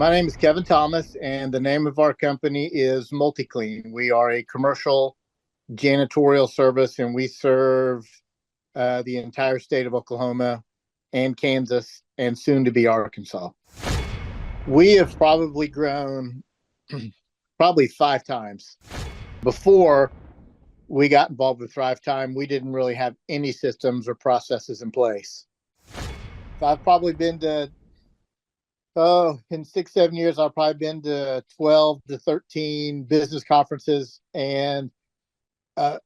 My name is Kevin Thomas, and the name of our company is MultiClean. We are a commercial janitorial service, and we serve the entire state of Oklahoma and Kansas, and soon to be Arkansas. We have probably grown probably 5 times. Before we got involved with Thrivetime, we didn't really have any systems or processes in place. So I've probably been to in 6, 7 years, I've probably been to 12 to 13 business conferences. And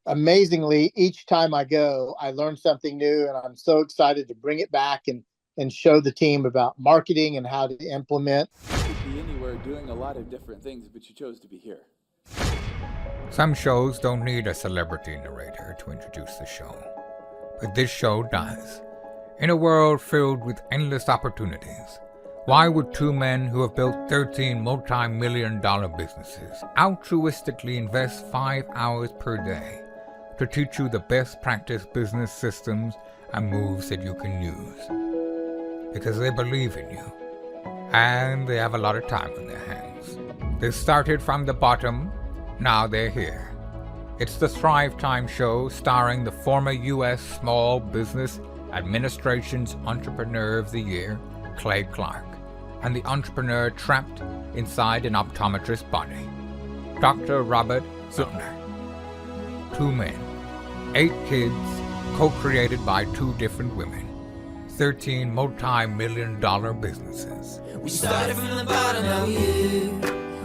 amazingly, each time I go, I learn something new. And I'm so excited to bring it back and show the team about marketing and how to implement. You could be anywhere doing a lot of different things, but you chose to be here. Some shows don't need a celebrity narrator to introduce the show. But this show does. In a world filled with endless opportunities, why would two men who have built 13 multi-million-dollar businesses altruistically invest 5 hours per day to teach you the best practice business systems and moves that you can use? Because they believe in you, and they have a lot of time on their hands. They started from the bottom, now they're here. It's the Thrivetime Show, starring the former U.S. Small Business Administration's Entrepreneur of the Year, Clay Clark, and the entrepreneur trapped inside an optometrist's body, Dr. Robert Zillner. 2 men, 8 kids, co-created by 2 different women, 13 multi-million-dollar businesses. We started from the bottom, now we here.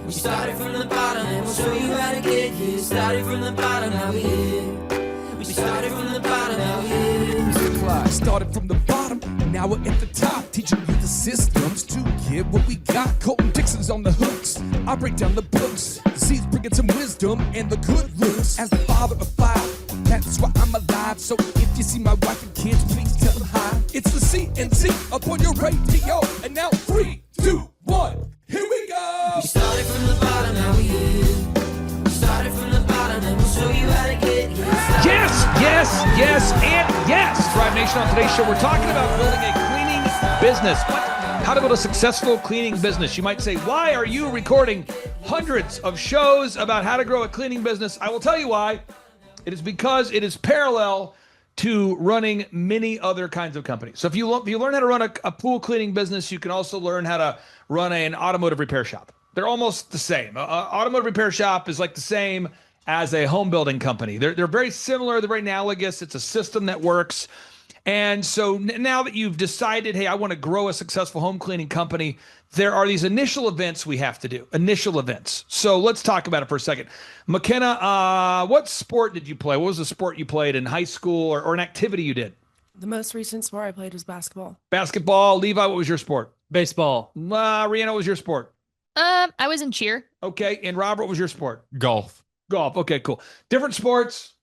We started from the bottom, and we'll show you how to get here. Started from the bottom, now we here. We started from the bottom, now we here. Started from the bottom, and now we're at the top, teaching you the systems to get what we got. Colton Dixon's on the hooks, I break down the books. C's bringing some wisdom and the good looks. As the father of 5, that's why I'm alive. So if you see my wife and kids, please tell them hi. It's the CNC up on your radio, and now 3, 2, 1, here we go. We started from the bottom, now we here. We started from the bottom, and we'll show you how to get here. Yes, and yes. Thrive Nation, on today's show, we're talking about building a cleaning business. What? How to build a successful cleaning business. You might say, why are you recording hundreds of shows about how to grow a cleaning business? I will tell you why. It is because it is parallel to running many other kinds of companies. So if you learn how to run a pool cleaning business, you can also learn how to run an automotive repair shop. They're almost the same. Automotive repair shop is like the same as a home building company. They're very similar. They're very analogous. It's a system that works. And so now that you've decided, hey, I want to grow a successful home cleaning company, there are these initial events we have to do. Initial events. So let's talk about it for a second. McKenna, what sport did you play? What was the sport you played in high school or an activity you did? The most recent sport I played was basketball. Basketball. Levi, what was your sport? Baseball. Rihanna, what was your sport? I was in cheer. Okay. And Robert, what was your sport? Golf. Golf. Okay, cool. Different sports.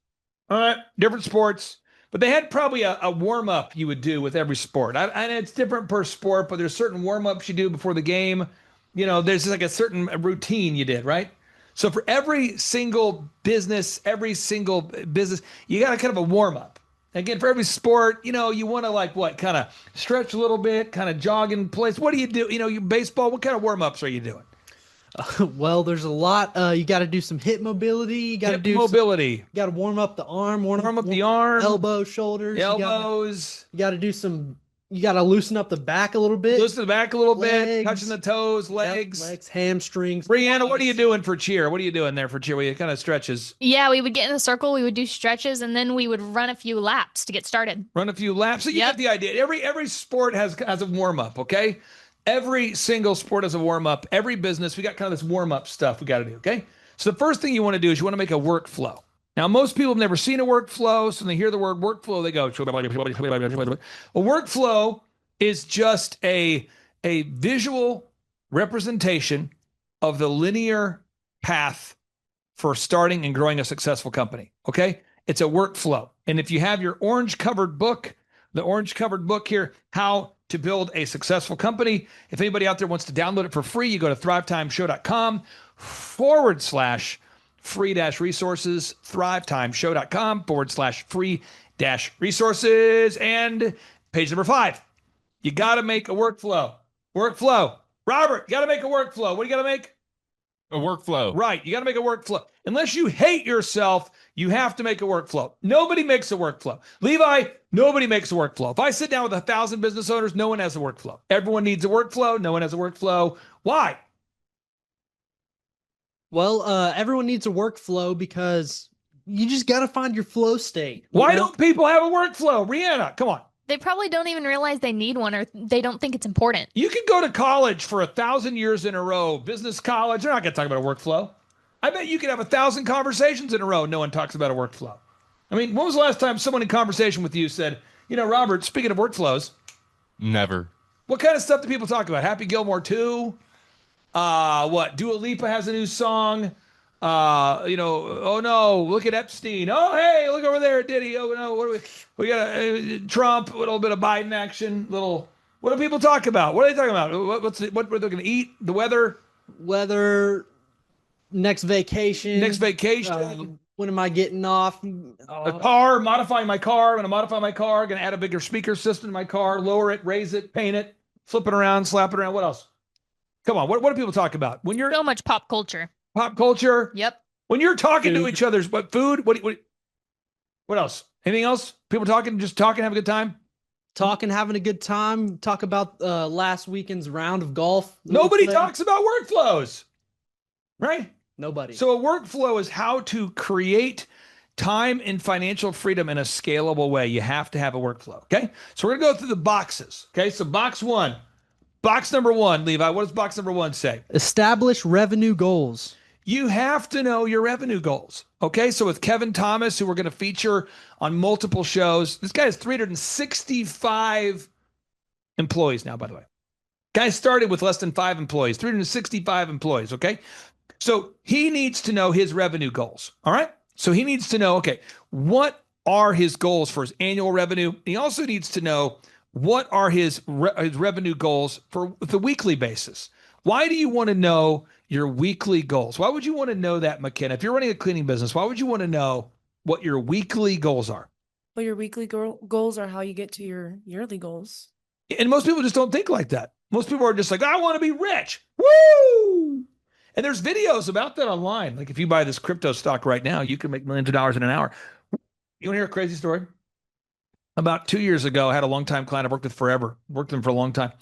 All right. Different sports. But they had probably a warm-up you would do with every sport. And it's different per sport, but there's certain warm-ups you do before the game. You know, there's like a certain routine you did, right? So for every single business, you got a kind of a warm-up. Again, for every sport, you know, you want to like what? Kind of stretch a little bit, kind of jog in place. What do you do? You know, you baseball, what kind of warm-ups are you doing? Well, there's a lot. You got to do some hip mobility. You got to do mobility. You got to warm up the arm. Warm up the arm. Elbow, shoulders. Elbows. You got to do some. You got to loosen up the back a little bit. Loosen the back a little Legs. bit. Touching the toes, legs. Yep, legs, hamstrings. Brianna, what are you doing for cheer? What are you doing there for cheer? What are you kind of stretches? Yeah, we would get in a circle, we would do stretches, and then we would run a few laps to get started. Run a few laps. So you get the idea. Every sport has a warm-up, okay? Every single sport has a warm-up. Every business, we got kind of this warm-up stuff we got to do, okay? So the first thing you want to do is you want to make a workflow. Now, most people have never seen a workflow, so when they hear the word workflow, they go, a workflow is just a visual representation of the linear path for starting and growing a successful company, okay? It's a workflow. And if you have your orange-covered book, the orange-covered book here, How to Build a Successful Company. If anybody out there wants to download it for free, you go to thrivetimeshow.com/free-resources, thrivetimeshow.com/free-resources. And page number 5, you got to make a workflow. Workflow. Robert, you got to make a workflow. What do you got to make? A workflow. Right. You got to make a workflow. Unless you hate yourself, you have to make a workflow. Nobody makes a workflow. Levi, nobody makes a workflow. If I sit down with 1,000 business owners, no one has a workflow. Everyone needs a workflow. No one has a workflow. Why? Well, everyone needs a workflow because you just got to find your flow state. Why don't people have a workflow? Rihanna, come on. They probably don't even realize they need one, or they don't think it's important. You can go to college for 1,000 years in a row, business college. They're not going to talk about a workflow. I bet you could have 1,000 conversations in a row. No one talks about a workflow. I mean, when was the last time someone in conversation with you said, Robert, speaking of workflows, Never. what kind of stuff do people talk about? Happy Gilmore 2? What? Dua Lipa has a new song. Oh no, look at Epstein. Oh, hey, look over there, Diddy. Oh no, what do we got Trump, a little bit of Biden action, what do people talk about? What are they talking about? What are they going to eat? The weather, next vacation. When am I getting off? A car, modifying my car. I'm going to modify my car. Going to add a bigger speaker system to my car, lower it, raise it, paint it, flip it around, slap it around. What else? Come on, what do people talk about? When you're So much pop culture. Pop culture. Yep. When you're talking to each other's, what food? What else? Anything else? People talking, just talking, having a good time. Talking, having a good time. Talk about last weekend's round of golf. Nobody talks about workflows, right? Nobody. So a workflow is how to create time and financial freedom in a scalable way. You have to have a workflow. Okay. So we're gonna go through the boxes. Okay. So box number one, Levi. What does box number one say? Establish revenue goals. You have to know your revenue goals. Okay. So with Kevin Thomas, who we're going to feature on multiple shows, this guy has 365 employees now, by the way. Guy started with less than 5 employees, 365 employees. Okay. So he needs to know his revenue goals. All right. So he needs to know, okay, what are his goals for his annual revenue? He also needs to know what are his revenue goals for the weekly basis. Why do you want to know your weekly goals? Why would you want to know that, McKenna? If you're running a cleaning business, why would you want to know what your weekly goals are? Well, your weekly goals are how you get to your yearly goals. And most people just don't think like that. Most people are just like, I want to be rich. Woo! And there's videos about that online. Like if you buy this crypto stock right now, you can make millions of dollars in an hour. You want to hear a crazy story? About 2 years ago, I had a longtime client I've worked with forever, worked with him for a long time.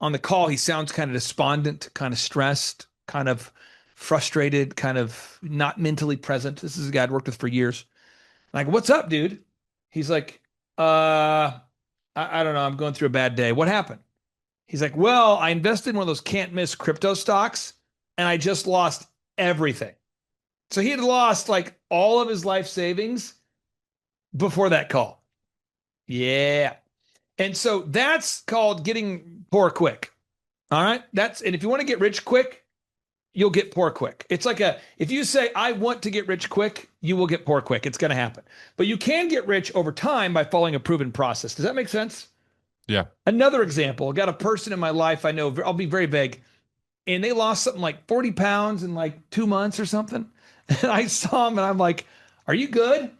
On the call, he sounds kind of despondent, kind of stressed, kind of frustrated, kind of not mentally present. This is a guy I'd worked with for years. Like, what's up, dude? He's like, I don't know. I'm going through a bad day. What happened? He's like, well, I invested in one of those can't miss crypto stocks and I just lost everything. So he had lost like all of his life savings before that call. Yeah. And so that's called getting poor quick. All right. And if you want to get rich quick, you'll get poor quick. It's like if you say, I want to get rich quick, you will get poor quick. It's going to happen. But you can get rich over time by following a proven process. Does that make sense? Yeah. Another example, I got a person in my life I know, I'll be very vague, and they lost something like 40 pounds in like 2 months or something. And I saw them and I'm like, are you good?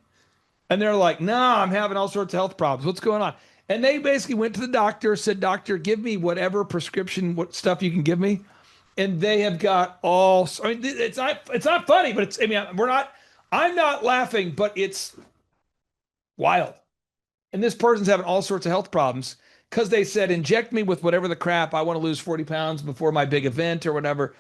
And they're like, no, I'm having all sorts of health problems. What's going on? And they basically went to the doctor, said, doctor, give me whatever prescription, what stuff you can give me. And they have got it's not funny, but I'm not laughing, but it's wild. And this person's having all sorts of health problems because they said, inject me with whatever the crap, I want to lose 40 pounds before my big event or whatever.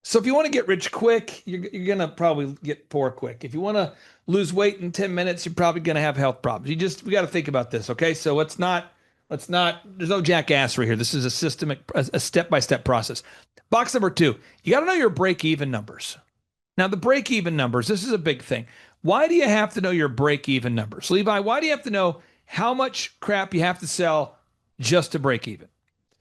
So if you want to get rich quick, you're going to probably get poor quick. If you want to lose weight in 10 minutes, you're probably going to have health problems. We got to think about this. Okay. So there's no jackassery here. This is a step-by-step process. Box number 2, you got to know your break-even numbers. Now the break-even numbers, this is a big thing. Why do you have to know your break-even numbers? Levi, why do you have to know how much crap you have to sell just to break even?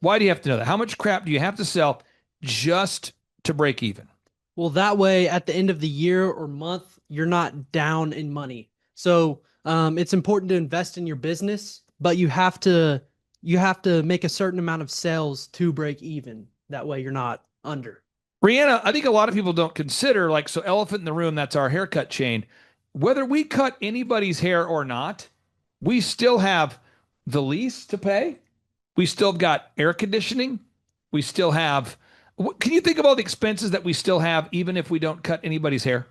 Why do you have to know that? How much crap do you have to sell just to break even? Well, that way at the end of the year or month, you're not down in money. So it's important to invest in your business, but you have to make a certain amount of sales to break even. That way you're not under. Rihanna, I think a lot of people don't consider, so elephant in the room, that's our haircut chain. Whether we cut anybody's hair or not, we still have the lease to pay. We still got air conditioning. we still have. Can you think of all the expenses that we still have, even if we don't cut anybody's hair?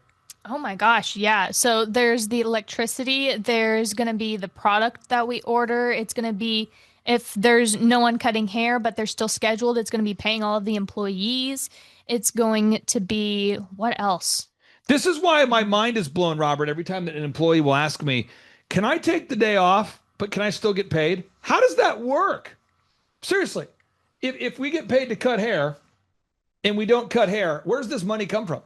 Oh my gosh, yeah. So there's the electricity, there's going to be the product that we order. It's going to be if there's no one cutting hair, but they're still scheduled, it's going to be paying all of the employees. It's going to be what else? This is why my mind is blown, Robert, every time that an employee will ask me, can I take the day off, but can I still get paid? How does that work? Seriously, if we get paid to cut hair and we don't cut hair, where does this money come from?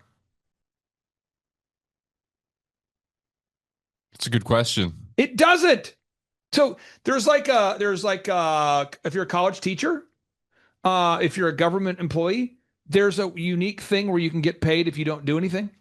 It's a good question. It doesn't. So there's like if you're a college teacher, if you're a government employee, there's a unique thing where you can get paid if you don't do anything.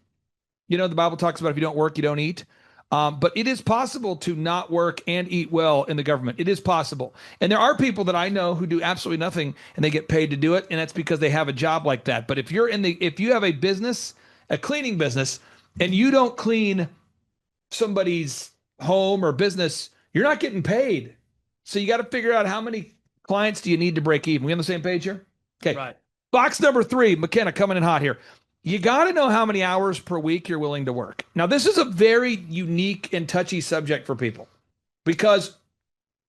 You know, the Bible talks about if you don't work, you don't eat. But it is possible to not work and eat well in the government. It is possible. And there are people that I know who do absolutely nothing and they get paid to do it. And that's because they have a job like that. But if you have a business, a cleaning business, and you don't clean somebody's home or business, you're not getting paid. So you got to figure out how many clients do you need to break even. We on the same page here? Okay. Right. Box number 3, McKenna coming in hot here. You got to know how many hours per week you're willing to work. Now, this is a very unique and touchy subject for people because,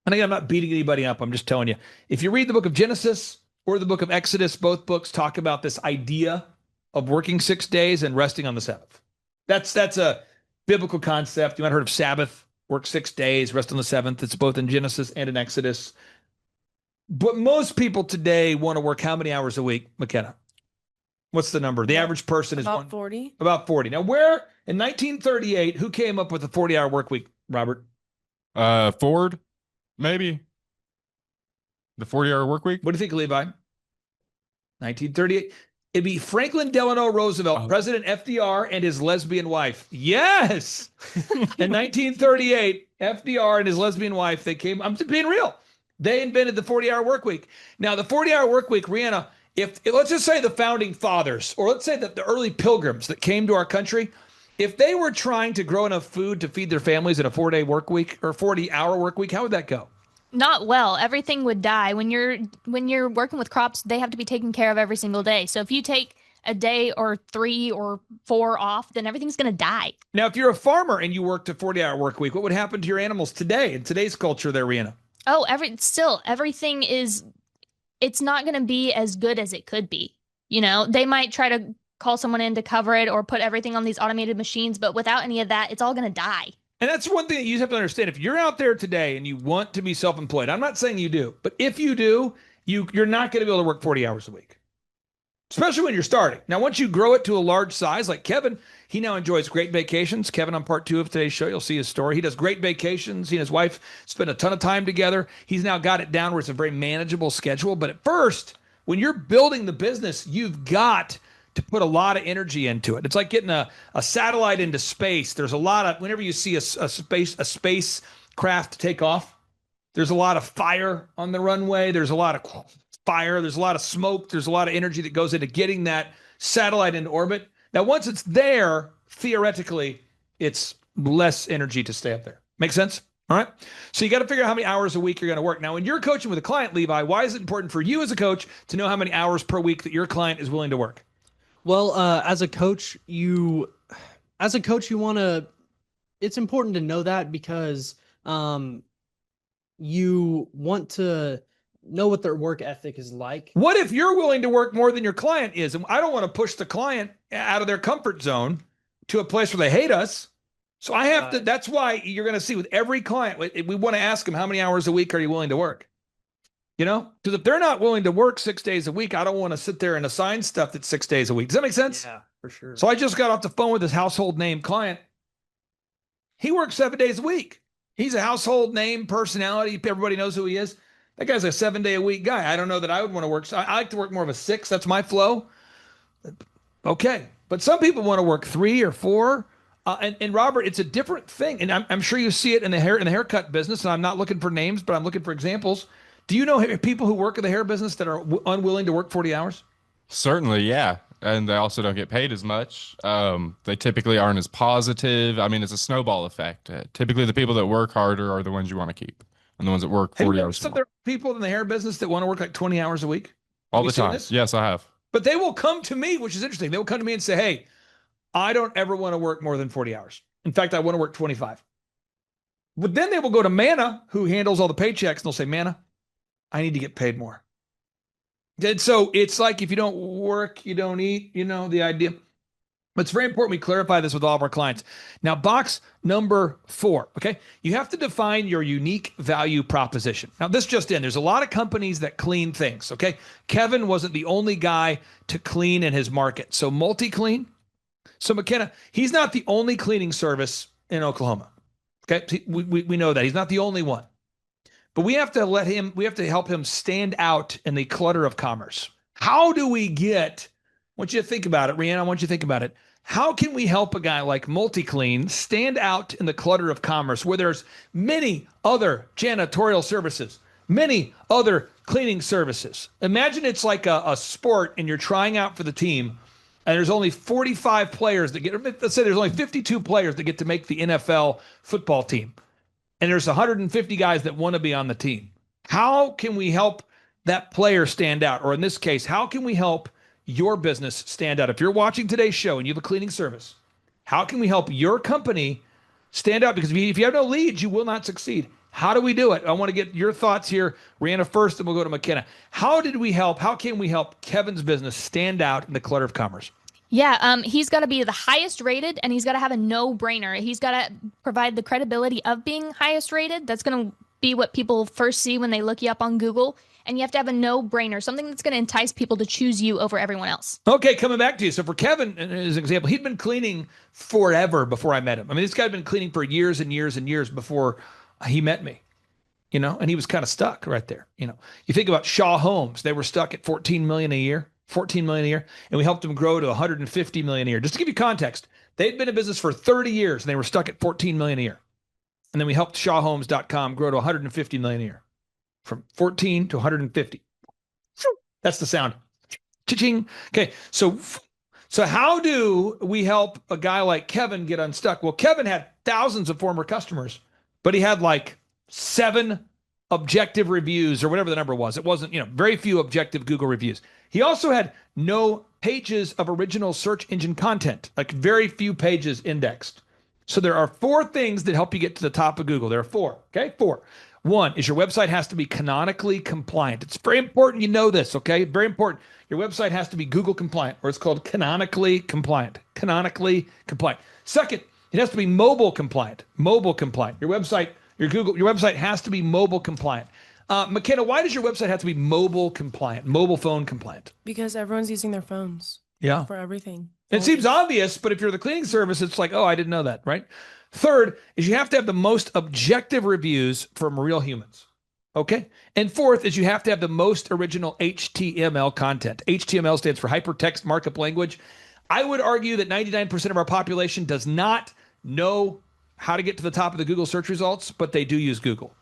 and again, I'm not beating anybody up. I'm just telling you, if you read the book of Genesis or the book of Exodus, both books talk about this idea of working 6 days and resting on the seventh. That's a biblical concept. You might have heard of Sabbath, work 6 days, rest on the seventh. It's both in Genesis and in Exodus. But most people today want to work how many hours a week, McKenna? What's the number? The average person is About 40. About 40. Now, where in 1938, who came up with a 40-hour work week, Robert? Ford, maybe. The 40-hour work week? What do you think, Levi? 1938. It'd be Franklin Delano Roosevelt, President FDR, and his lesbian wife. Yes! In 1938, FDR and his lesbian wife, they came, I'm being real. They invented the 40-hour work week. Now, the 40-hour work week, Rihanna, if let's just say the founding fathers, or let's say that the early pilgrims that came to our country, if they were trying to grow enough food to feed their families in a 4-day work week or 40-hour work week, how would that go? Not well. Everything would die. When you're working with crops, they have to be taken care of every single day. So if you take a day or 3 or 4 off, then everything's going to die. Now, if you're a farmer and you worked a 40-hour work week, what would happen to your animals today in today's culture there, Rihanna? Oh, everything is, it's not going to be as good as it could be. You know, they might try to call someone in to cover it or put everything on these automated machines, but without any of that, it's all going to die. And that's one thing that you have to understand. If you're out there today and you want to be self-employed, I'm not saying you do, but if you do, you're not going to be able to work 40 hours a week, especially when you're starting. Now, once you grow it to a large size, like Kevin, he now enjoys great vacations. Kevin, on part 2 of today's show, you'll see his story. He does great vacations. He and his wife spend a ton of time together. He's now got it down where it's a very manageable schedule. But at first, when you're building the business, you've got to put a lot of energy into it. It's like getting a satellite into space. There's a lot of, whenever you see a spacecraft take off, there's a lot of fire on the runway. There's a lot of fire. There's a lot of smoke. There's a lot of energy that goes into getting that satellite into orbit. Now, once it's there, theoretically, it's less energy to stay up there. Make sense? All right. So you got to figure out how many hours a week you're going to work. Now, when you're coaching with a client, Levi, why is it important for you as a coach to know how many hours per week that your client is willing to work? Well, as a coach, you want to, it's important to know that because you want to know what their work ethic is like. What if you're willing to work more than your client is? And I don't want to push the client out of their comfort zone to a place where they hate us. So I have to, that's why you're going to see with every client, we want to ask them, how many hours a week are you willing to work? You know, because if they're not willing to work 6 days a week, I don't want to sit there and assign stuff that's 6 days a week. Does that make sense? Yeah, for sure. So I just got off the phone with this household name client. He works 7 days a week. He's a household name personality. Everybody knows who he is. That guy's a 7-day-a-week guy. I don't know that I would want to work. So I like to work more of a 6. That's my flow. Okay. But some people want to work 3 or 4. And Robert, it's a different thing. And I'm sure you see it in the haircut business. And I'm not looking for names, but I'm looking for examples. Do you know people who work in the hair business that are unwilling to work 40 hours? Certainly, yeah. And they also don't get paid as much. They typically aren't as positive. I mean, it's a snowball effect. Typically, the people that work harder are the ones you want to keep, and the ones that work 40 hours. So there are people in the hair business that want to work like 20 hours a week. All Have you the seen time. this? Yes, I have. But they will come to me, which is interesting. They will come to me and say, hey, I don't ever want to work more than 40 hours. In fact, I want to work 25. But then they will go to Manna, who handles all the paychecks, and they'll say, Manna, I need to get paid more. And so it's like if you don't work, you don't eat, the idea. But it's very important we clarify this with all of our clients. Now, box number 4, okay? You have to define your unique value proposition. Now, this just in. There's a lot of companies that clean things, okay? Kevin wasn't the only guy to clean in his market. So multi-clean. So McKenna, he's not the only cleaning service in Oklahoma, okay? We know that. He's not the only one. But we have to help him stand out in the clutter of commerce. How do we get... I want you to think about it, Rhiannon. I want you to think about it. How can we help a guy like MultiClean stand out in the clutter of commerce where there's many other janitorial services, many other cleaning services? Imagine it's like a sport and you're trying out for the team and there's only 45 players that let's say there's only 52 players that get to make the NFL football team. And there's 150 guys that want to be on the team. How can we help that player stand out? Or in this case, how can we help your business stand out? If you're watching today's show and you have a cleaning service, how can we help your company stand out? Because if you have no leads, you will not succeed. How do we do it? I want to get your thoughts here. Rihanna first, and we'll go to McKenna. How can we help Kevin's business stand out in the clutter of commerce? Yeah, he's got to be the highest rated, and he's got to have a no-brainer. He's got to provide the credibility of being highest rated. That's going to be what people first see when they look you up on Google. And you have to have a no-brainer, something that's going to entice people to choose you over everyone else. Okay, coming back to you. So for Kevin, as an example, he'd been cleaning forever before I met him. I mean, this guy had been cleaning for years and years and years before he met me, and he was kind of stuck right there. You think about Shaw Homes. They were stuck at $14 million a year, and we helped them grow to $150 million a year. Just to give you context, they'd been in business for 30 years, and they were stuck at $14 million a year. And then we helped shawhomes.com grow to $150 million a year. From 14 to 150. That's the sound. Cha-ching. Okay, so how do we help a guy like Kevin get unstuck? Well, Kevin had thousands of former customers, but he had like 7 objective reviews or whatever the number was. It wasn't, very few objective Google reviews. He also had no pages of original search engine content, like very few pages indexed. So there are 4 things that help you get to the top of Google. There are 4, okay? 4. 1 is your website has to be canonically compliant. It's very important you know this, okay? Very important. Your website has to be Google compliant, or it's called canonically compliant. Canonically compliant. Second, it has to be mobile compliant. Mobile compliant. Your website has to be mobile compliant. McKenna, why does your website have to be mobile compliant, mobile phone compliant? Because everyone's using their phones. Yeah. For everything. It seems obvious, but if you're the cleaning service, it's like, oh, I didn't know that, right? Third is you have to have the most objective reviews from real humans, okay? And fourth is you have to have the most original HTML content. HTML stands for Hypertext Markup Language. I would argue that 99% of our population does not know how to get to the top of the Google search results, but they do use Google.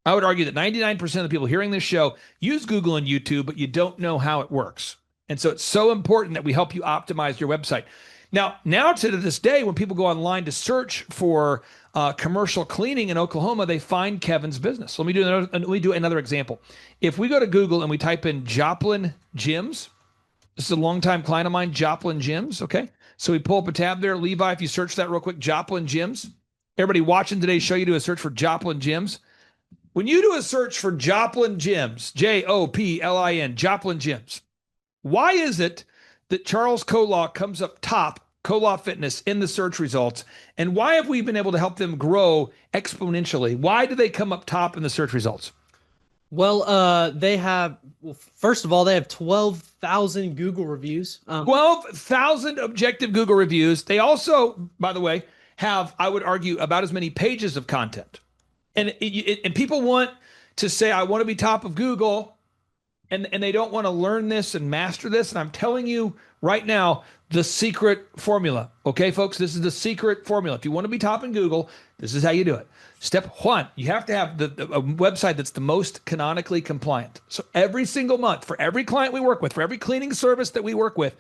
I would argue that 99% of the people hearing this show use Google and YouTube, but you don't know how it works. And so it's so important that we help you optimize your website. Now to this day, when people go online to search for commercial cleaning in Oklahoma, they find Kevin's business. So let me do another example. If we go to Google and we type in Joplin Gyms, this is a longtime client of mine, Joplin Gyms, okay? So we pull up a tab there. Levi, if you search that real quick, Joplin Gyms. Everybody watching today's show, you do a search for Joplin Gyms. When you do a search for Joplin Gyms, Joplin, Joplin Gyms, why is it that Charles Kolaw comes up top, Kolaw Fitness, in the search results? And why have we been able to help them grow exponentially? Why do they come up top in the search results? Well, first of all, they have 12,000 Google reviews. 12,000 objective Google reviews. They also, by the way, have, I would argue, about as many pages of content. And people want to say, I want to be top of Google, and they don't want to learn this and master this. And I'm telling you right now, the secret formula. Okay, folks, this is the secret formula. If you want to be top in Google, this is how you do it. Step 1, you have to have a website that's the most canonically compliant. So every single month, for every client we work with, for every cleaning service that we work with,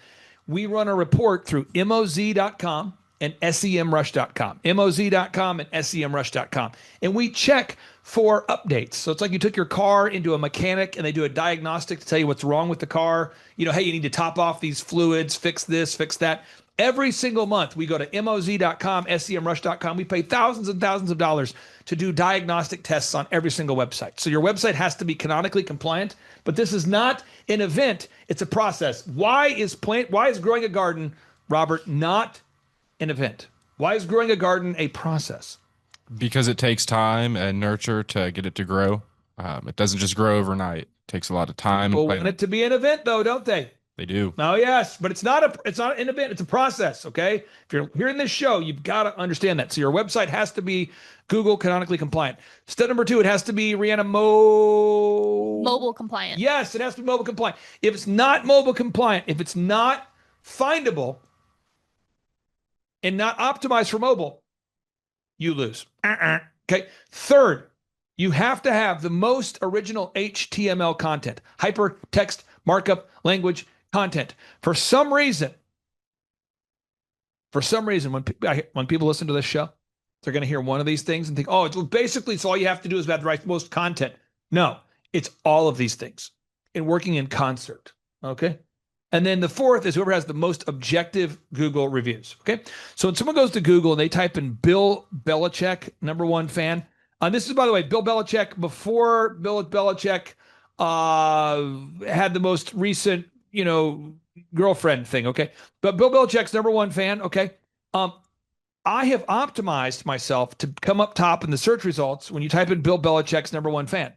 we run a report through moz.com and semrush.com, moz.com and semrush.com. And we check for updates. So it's like you took your car into a mechanic and they do a diagnostic to tell you what's wrong with the car. You know, hey, you need to top off these fluids, fix this, fix that. Every single month, we go to moz.com, semrush.com. We pay thousands and thousands of dollars to do diagnostic tests on every single website. So your website has to be canonically compliant, but this is not an event. It's a process. Why is growing a garden, Robert, not an event? Why is growing a garden a process? Because it takes time and nurture to get it to grow. It doesn't just grow overnight. It takes a lot of time. People want it to be an event, though, don't they? They do. Oh, yes, but it's not an event. It's a process, okay? If you're hearing this show, you've got to understand that. So your website has to be Google canonically compliant. Step number 2, it has to be Rihanna Mobile compliant. Yes, it has to be mobile compliant. If it's not mobile compliant, if it's not findable and not optimized for mobile, you lose. Okay. Third, you have to have the most original HTML content, hypertext markup language content. For some reason, when people listen to this show, they're going to hear one of these things and think, oh, basically, it's all you have to do is have the right most content. No, it's all of these things and working in concert. Okay. And then the fourth is whoever has the most objective Google reviews. Okay. So when someone goes to Google and they type in Bill Belichick, #1 fan. This is, by the way, Bill Belichick before Bill Belichick had the most recent, girlfriend thing. Okay. But Bill Belichick's #1 fan. Okay. I have optimized myself to come up top in the search results when you type in Bill Belichick's #1 fan.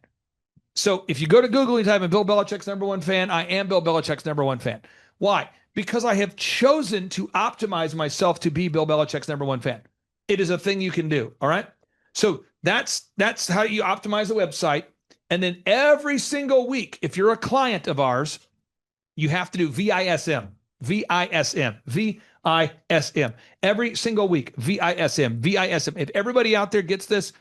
So if you go to Google and type in Bill Belichick's #1 fan, I am Bill Belichick's #1 fan. Why? Because I have chosen to optimize myself to be Bill Belichick's #1 fan. It is a thing you can do. All right. So that's how you optimize a website. And then every single week, if you're a client of ours, you have to do VISM. Every single week, VISM. If everybody out there gets this,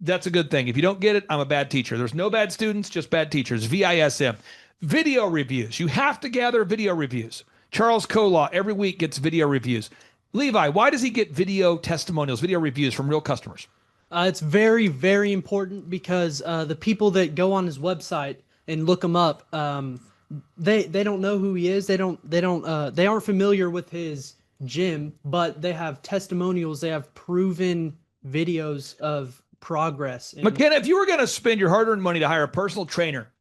that's a good thing. If you don't get it, I'm a bad teacher. There's no bad students, just bad teachers. VISM. Video reviews. You have to gather video reviews. Charles Kolaw every week gets video reviews. Levi, why does he get video testimonials, video reviews from real customers? It's very, very important because the people that go on his website and look him up, they don't know who he is. They aren't familiar with his gym, but they have testimonials. They have proven videos of progress. McKenna, if you were going to spend your hard-earned money to hire a personal trainer,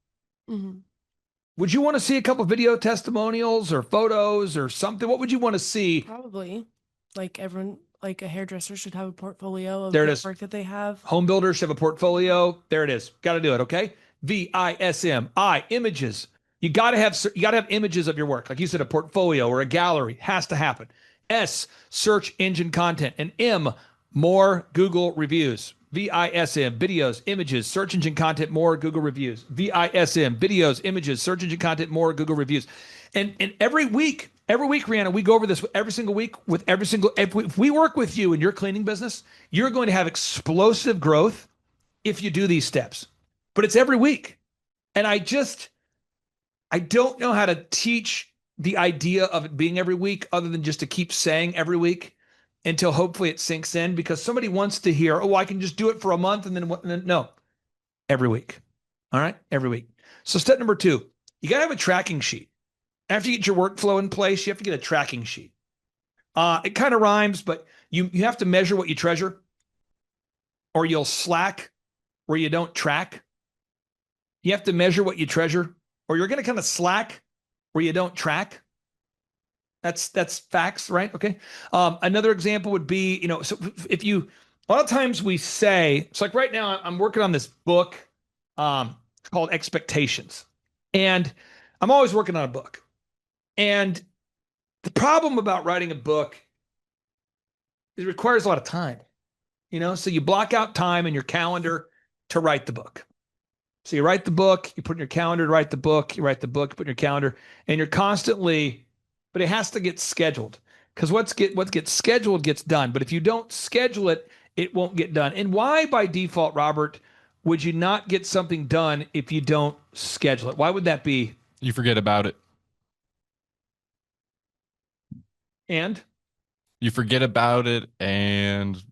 would you want to see a couple video testimonials or photos or something? What would you want to see? Probably. Like everyone, like a hairdresser should have a portfolio of There it the is. work that they have. Home builders should have a portfolio. There it is. Got to do it. Okay. VISM. Images. You got to have images of your work. Like you said, a portfolio or a gallery has to happen. S, search engine content. And M, more Google reviews. VISM, videos, images, search engine content, more Google reviews. VISM, videos, images, search engine content, more Google reviews. And every week, Rihanna, we go over this every single week with if we work with you in your cleaning business, you're going to have explosive growth if you do these steps. But it's every week. And I don't know how to teach the idea of it being every week other than just to keep saying every week until hopefully it sinks in, because somebody wants to hear, oh, I can just do it for a month and then no, every week. All right. Every week. So step number 2, you got to have a tracking sheet. After you get your workflow in place, you have to get a tracking sheet. It kind of rhymes, but you have to measure what you treasure, or you'll slack where you don't track. You have to measure what you treasure, or you're going to kind of slack where you don't track. That's facts, right? Okay. Another example would be, so if you, a lot of times we say, it's like right now I'm working on this book called Expectations. And I'm always working on a book. And the problem about writing a book is it requires a lot of time, so you block out time in your calendar to write the book. So you write the book, you put in your calendar to write the book, you write the book, you put in your calendar, and you're constantly, but it has to get scheduled, because what gets scheduled gets done. But if you don't schedule it, it won't get done. And why by default, Robert, would you not get something done if you don't schedule it? Why would that be? You forget about it. And you forget about it and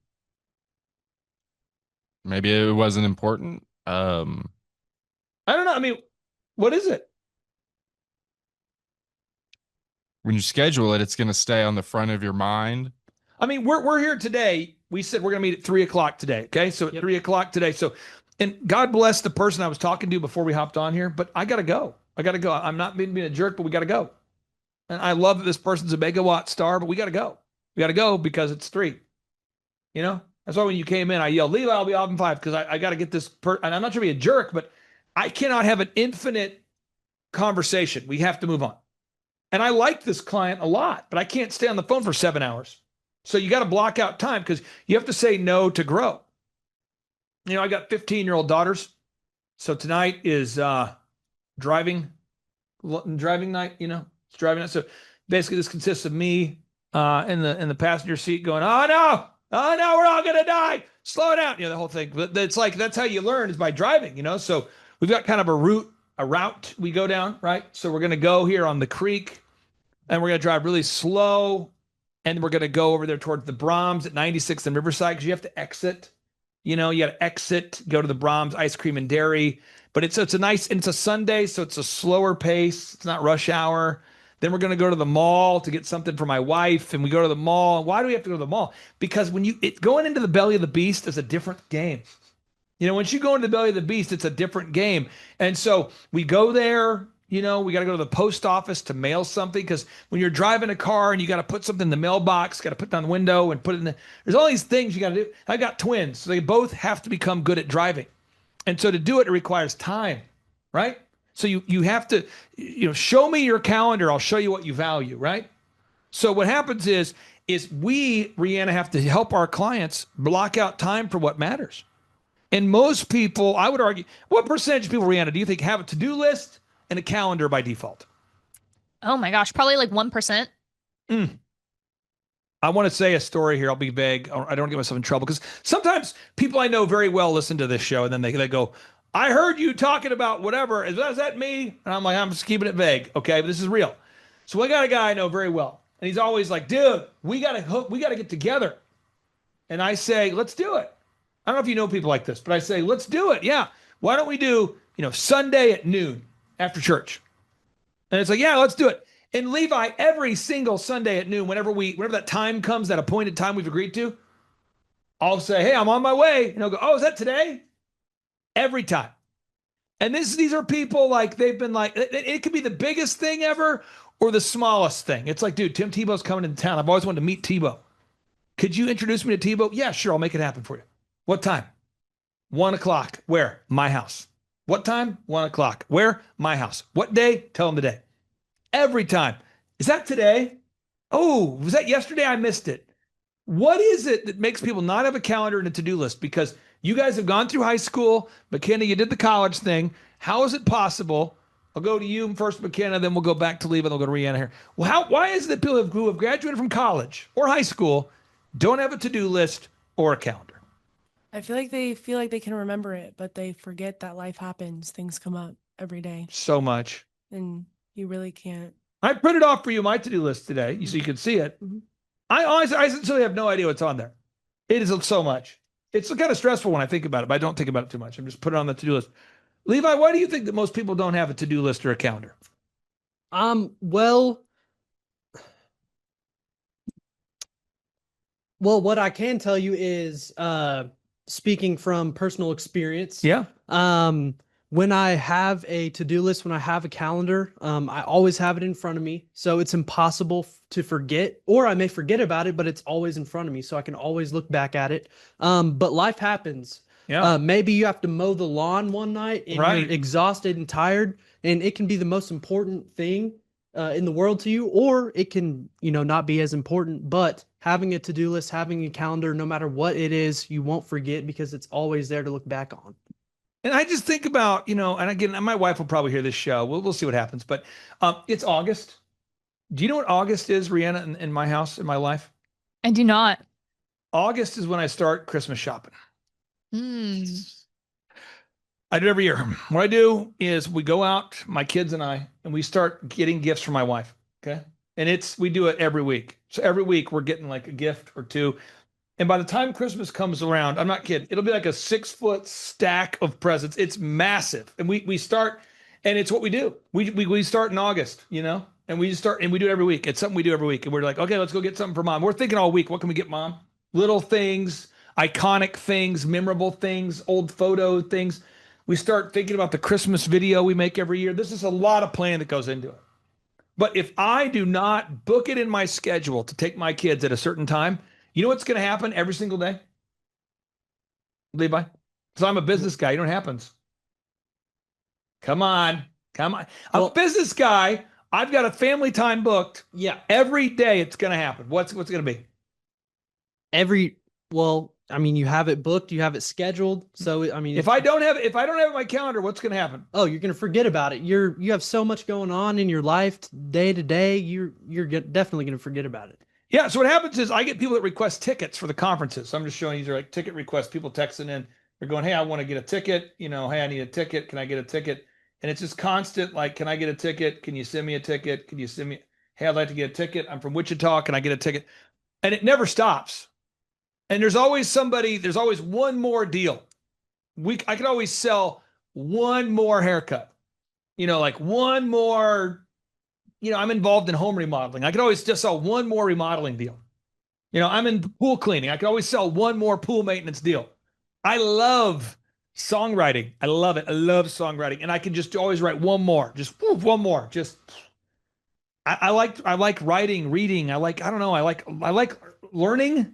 maybe it wasn't important. I don't know. I mean, what is it? When you schedule it, it's going to stay on the front of your mind. I mean, we're here today. We said we're going to meet at 3:00 today. Okay. So at 3:00 today. So, and God bless the person I was talking to before we hopped on here, but I got to go. I got to go. I'm not being a jerk, but we got to go. And I love that this person's a megawatt star, but we got to go. We got to go because it's 3. You know, that's why when you came in, I yelled, Levi, I'll be off in 5 because I got to get this. And I'm not trying to be a jerk, but I cannot have an infinite conversation. We have to move on. And I like this client a lot, but I can't stay on the phone for 7 hours. So you got to block out time because you have to say no to grow. You know, I got 15-year-old daughters. So tonight is driving night, you know, it's driving night. So basically this consists of me in the passenger seat going, oh no, we're all going to die. Slow down. You know, the whole thing. But it's like, that's how you learn is by driving, you know? So we've got kind of a route we go down, right? So we're going to go here on the creek and we're going to drive really slow. And we're going to go over there towards the Brahms at 96th and Riverside because you have to exit. You know, you got to exit, go to the Brahms Ice Cream and Dairy. But it's a nice, it's a Sunday, so it's a slower pace. It's not rush hour. Then we're going to go to the mall to get something for my wife. And we go to the mall. Why do we have to go to the mall? Because when going into the belly of the beast is a different game. You know, once you go into the belly of the beast, it's a different game. And so we go there, you know, we got to go to the post office to mail something because when you're driving a car and you got to put something in the mailbox, got to put it down the window and put it in there's all these things you got to do. I got twins, so they both have to become good at driving. And so to do it, it requires time, right? So you have to, you know, show me your calendar. I'll show you what you value, right? So what happens is we, Rihanna, have to help our clients block out time for what matters. And most people, I would argue, what percentage of people, Rihanna, do you think have a to-do list and a calendar by default? Oh my gosh, probably like 1%. I want to say a story here. I'll be vague. I don't want to get myself in trouble because sometimes people I know very well listen to this show and then they go, I heard you talking about whatever. Is that me? And I'm like, I'm just keeping it vague. Okay, but this is real. So I got a guy I know very well. And he's always like, dude, we got to get together. And I say, let's do it. I don't know if you know people like this, but I say, let's do it. Yeah. Why don't we do, you know, Sunday at noon after church? And it's like, yeah, let's do it. And Levi, every single Sunday at noon, whenever that time comes, that appointed time we've agreed to, I'll say, hey, I'm on my way. And he'll go, oh, is that today? Every time. And these are people like, they've been like, it could be the biggest thing ever or the smallest thing. It's like, dude, Tim Tebow's coming into town. I've always wanted to meet Tebow. Could you introduce me to Tebow? Yeah, sure. I'll make it happen for you. What time? 1:00. Where? My house. What time? 1:00. Where? My house. What day? Tell him the day. Every time. Is that today? Oh, was that yesterday? I missed it. What is it that makes people not have a calendar and a to-do list? Because you guys have gone through high school. McKenna, you did the college thing. How is it possible? I'll go to you first, McKenna, then we'll go back to Levi, and we'll go to Rihanna here. Well, why is it that people who have graduated from college or high school don't have a to-do list or a calendar? I feel like they can remember it, but they forget that life happens. Things come up every day, So much. and you really can't. I printed off for you my to-do list today so you can see it. Mhm. I sincerely have no idea what's on there. It is so much. It's kind of stressful when I think about it, but I don't think about it too much. I'm just putting it on the to-do list. Levi, why do you think that most people don't have a to-do list or a calendar? Well, what I can tell you is, speaking from personal experience, Yeah. when I have a to-do list, when I have a calendar, I always have it in front of me. So it's impossible to forget, or I may forget about it, but it's always in front of me. So I can always look back at it. But life happens. Yeah. Maybe you have to mow the lawn one night and Right. you're exhausted and tired, and it can be the most important thing in the world to you, or it can, not be as important. But having a to-do list, having a calendar, no matter what it is, you won't forget because it's always there to look back on. And I just think about, and again, my wife will probably hear this show. We'll see what happens. But it's August. Do you know what August is, Rihanna, in my house, in my life? I do not. August is when I start Christmas shopping. Hmm. I do it every year. What I do is we go out, my kids and I, and we start getting gifts for my wife. Okay. And we do it every week. So every week we're getting like a gift or two. And by the time Christmas comes around, I'm not kidding, it'll be like a 6-foot stack of presents. It's massive. And we start, and it's what we do. We start in August, and we just start, and we do it every week. It's something we do every week. And we're like, okay, let's go get something for mom. We're thinking all week, what can we get mom? Little things, iconic things, memorable things, old photo things. We start thinking about the Christmas video we make every year. This is a lot of planning that goes into it. But if I do not book it in my schedule to take my kids at a certain time, you know what's going to happen every single day? Levi? Because I'm a business guy. You know what happens? Come on. I'm a business guy. I've got a family time booked. Yeah. Every day it's going to happen. What's it going to be? You have it booked, you have it scheduled. So, if I don't have it on my calendar, what's going to happen? Oh, you're going to forget about it. You have so much going on in your life day to day. You're definitely going to forget about it. Yeah. So what happens is I get people that request tickets for the conferences. So I'm just showing you, they're like ticket requests, people texting in. They're going, hey, I want to get a ticket. Hey, I need a ticket. Can I get a ticket? And it's just constant, like, can I get a ticket? Can you send me a ticket? Can you send me, hey, I'd like to get a ticket. I'm from Wichita. Can I get a ticket? And it never stops. And there's always one more deal. I could always sell one more haircut, like one more, I'm involved in home remodeling. I could always just sell one more remodeling deal. I'm in pool cleaning. I could always sell one more pool maintenance deal. I love songwriting. I love it. I love songwriting. And I can just always write one more, one more. I like writing, reading. I like learning.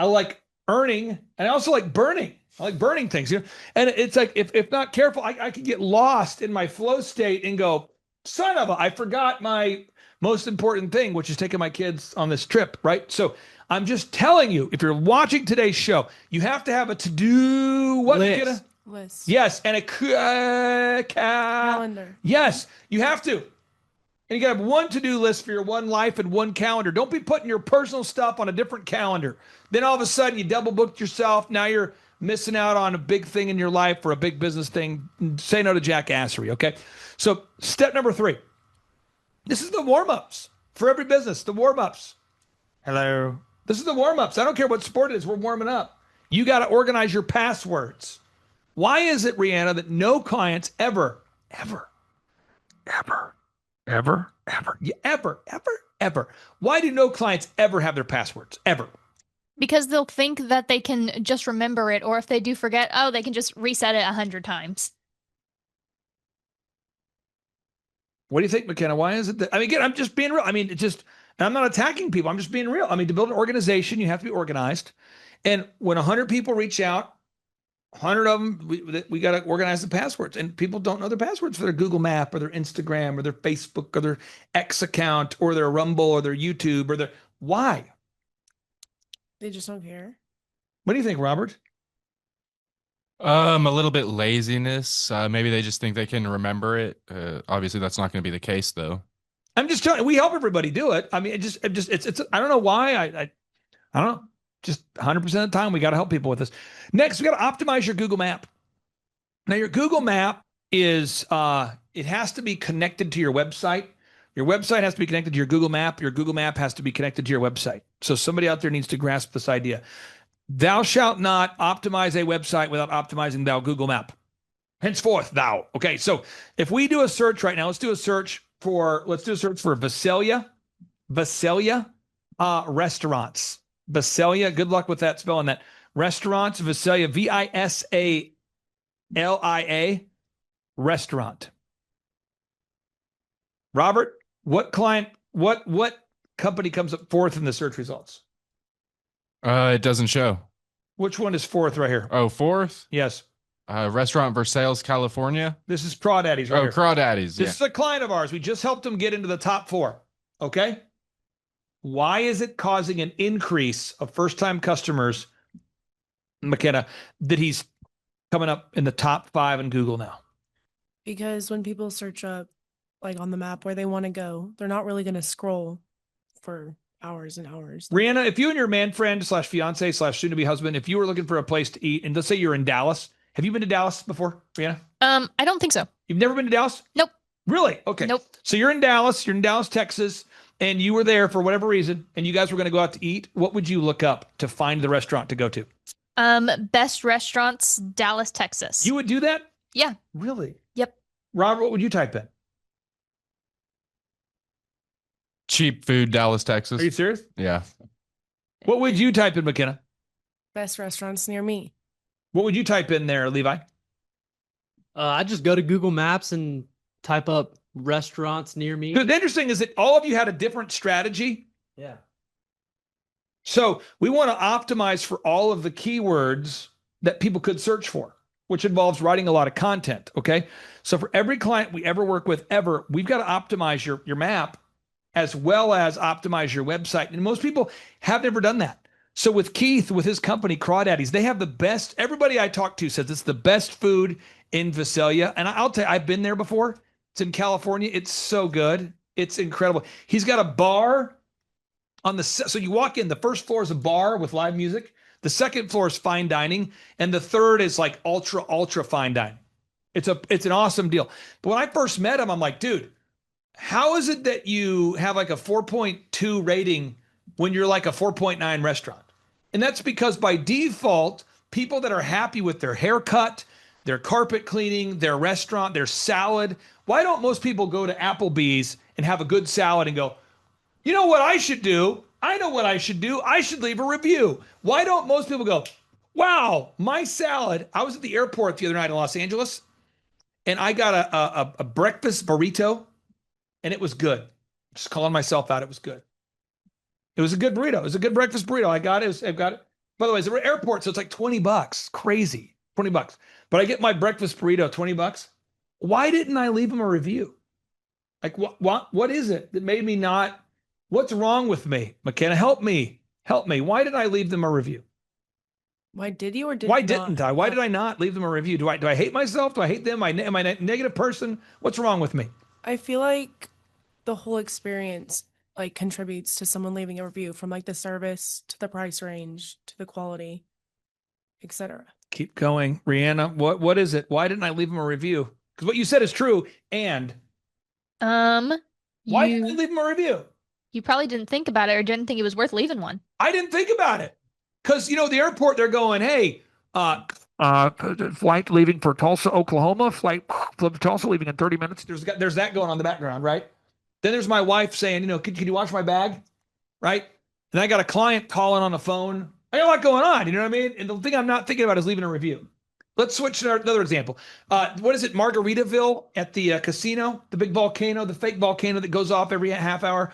I like earning, and I also like burning. I like burning things, And it's like, if not careful, I could get lost in my flow state and go, son of a, I forgot my most important thing, which is taking my kids on this trip, right? So I'm just telling you, if you're watching today's show, you have to have a to-do list. Yes, and a calendar. Yes, you have to. And you got to have one to-do list for your one life and one calendar. Don't be putting your personal stuff on a different calendar. Then all of a sudden you double booked yourself. Now you're missing out on a big thing in your life or a big business thing. Say no to jackassery, okay? So step number 3. This is the warm-ups for every business, the warm-ups. Hello. This is the warm-ups. I don't care what sport it is. We're warming up. You got to organize your passwords. Why is it, Rihanna, that no clients ever, why do no clients ever have their passwords? Ever? Because they'll think that they can just remember it, or if they do forget, they can just reset it 100 times. What do you think, McKenna? Why is it that, again, I'm just being real. I'm not attacking people. I'm just being real. To build an organization, you have to be organized. And when 100 people reach out, 100 of them, we got to organize the passwords. And people don't know their passwords for their Google Map or their Instagram or their Facebook or their X account or their Rumble or their YouTube or their, why? They just don't care. What do you think, Robert? A little bit laziness. Maybe they just think they can remember it. Obviously that's not going to be the case though. I'm just telling you, we help everybody do it. It's I don't know why. I don't know. Just 100% of the time, we got to help people with this. Next, we got to optimize your Google Map. Now, your Google Map is, it has to be connected to your website. Your website has to be connected to your Google Map. Your Google Map has to be connected to your website. So somebody out there needs to grasp this idea. Thou shalt not optimize a website without optimizing thou Google Map. Henceforth, thou. Okay, so if we do a search right now, let's do a search for Visalia restaurants. Visalia, good luck with that, spelling that. Restaurants, Visalia, Visalia, restaurant. Robert, what company comes up fourth in the search results? It doesn't show. Which one is fourth right here? Oh, fourth? Yes. Restaurant Versailles, California. This is Crawdaddy's right here. Crawdaddy's, This is a client of ours. We just helped him get into the top 4. Okay? Why is it causing an increase of first-time customers, McKenna, that he's coming up in the top 5 in Google now? Because when people search up, like on the map where they want to go, they're not really going to scroll for hours and hours. Rihanna, if you and your man friend / fiance / soon-to-be husband, if you were looking for a place to eat, and let's say you're in Dallas, have you been to Dallas before, Rihanna? I don't think so. You've never been to Dallas? Nope. Really? Okay. Nope. So you're in Dallas, Texas, and you were there for whatever reason, and you guys were going to go out to eat. What would you look up to find the restaurant to go to? Best restaurants, Dallas, Texas. You would do that? Yeah. Really? Yep. Robert, what would you type in? Cheap food, Dallas, Texas. Are you serious? Yeah. What would you type in, McKenna? Best restaurants near me. What would you type in there, Levi? I just go to Google Maps and type up restaurants near me. The interesting is that all of you had a different strategy. Yeah. So we want to optimize for all of the keywords that people could search for, which involves writing a lot of content. Okay. So for every client we ever work with ever, we've got to optimize your map as well as optimize your website. And most people have never done that. So with Keith, with his company, Crawdaddies, they have the best, everybody I talk to says it's the best food in Visalia. And I'll tell you, I've been there before. It's in California. It's so good. It's incredible. He's got a bar on the, so you walk in, the first floor is a bar with live music. The second floor is fine dining. And the third is like ultra fine dining. It's an awesome deal. But when I first met him, I'm like, dude, how is it that you have like a 4.2 rating when you're like a 4.9 restaurant? And that's because by default, people that are happy with their haircut, their carpet cleaning, their restaurant, their salad, why don't most people go to Applebee's and have a good salad and go, you know what I should do? I know what I should do. I should leave a review. Why don't most people go, wow, my salad. I was at the airport the other night in Los Angeles and I got a breakfast burrito and it was good. Just calling myself out. It was good. It was a good burrito. It was a good breakfast burrito. I got it. I've got it. By the way, it's an airport, so it's like $20. Crazy. $20. But I get my breakfast burrito, $20. Why didn't I leave him a review? Like, what is it that made me not? What's wrong with me? McKenna, help me. Help me. Why didn't I leave them a review? Why did you or did Why you not? didn't I? Why did I not leave them a review? Do I hate myself? Do I hate them? Am I a negative person? What's wrong with me? I feel like the whole experience like contributes to someone leaving a review, from like the service to the price range to the quality, etc. Keep going. Rihanna, what is it? Why didn't I leave him a review? Because what you said is true. And why didn't I leave him a review? You probably didn't think about it or didn't think it was worth leaving one. I didn't think about it. Because, the airport, they're going, hey, flight leaving for Tulsa, Oklahoma, flight from Tulsa leaving in 30 minutes. There's that going on in the background, right? Then there's my wife saying, can you watch my bag? Right? And I got a client calling on the phone. I got a lot going on, you know what I mean? And the thing I'm not thinking about is leaving a review. Let's switch to another example. What is it? Margaritaville at the casino, the big volcano, the fake volcano that goes off every half hour.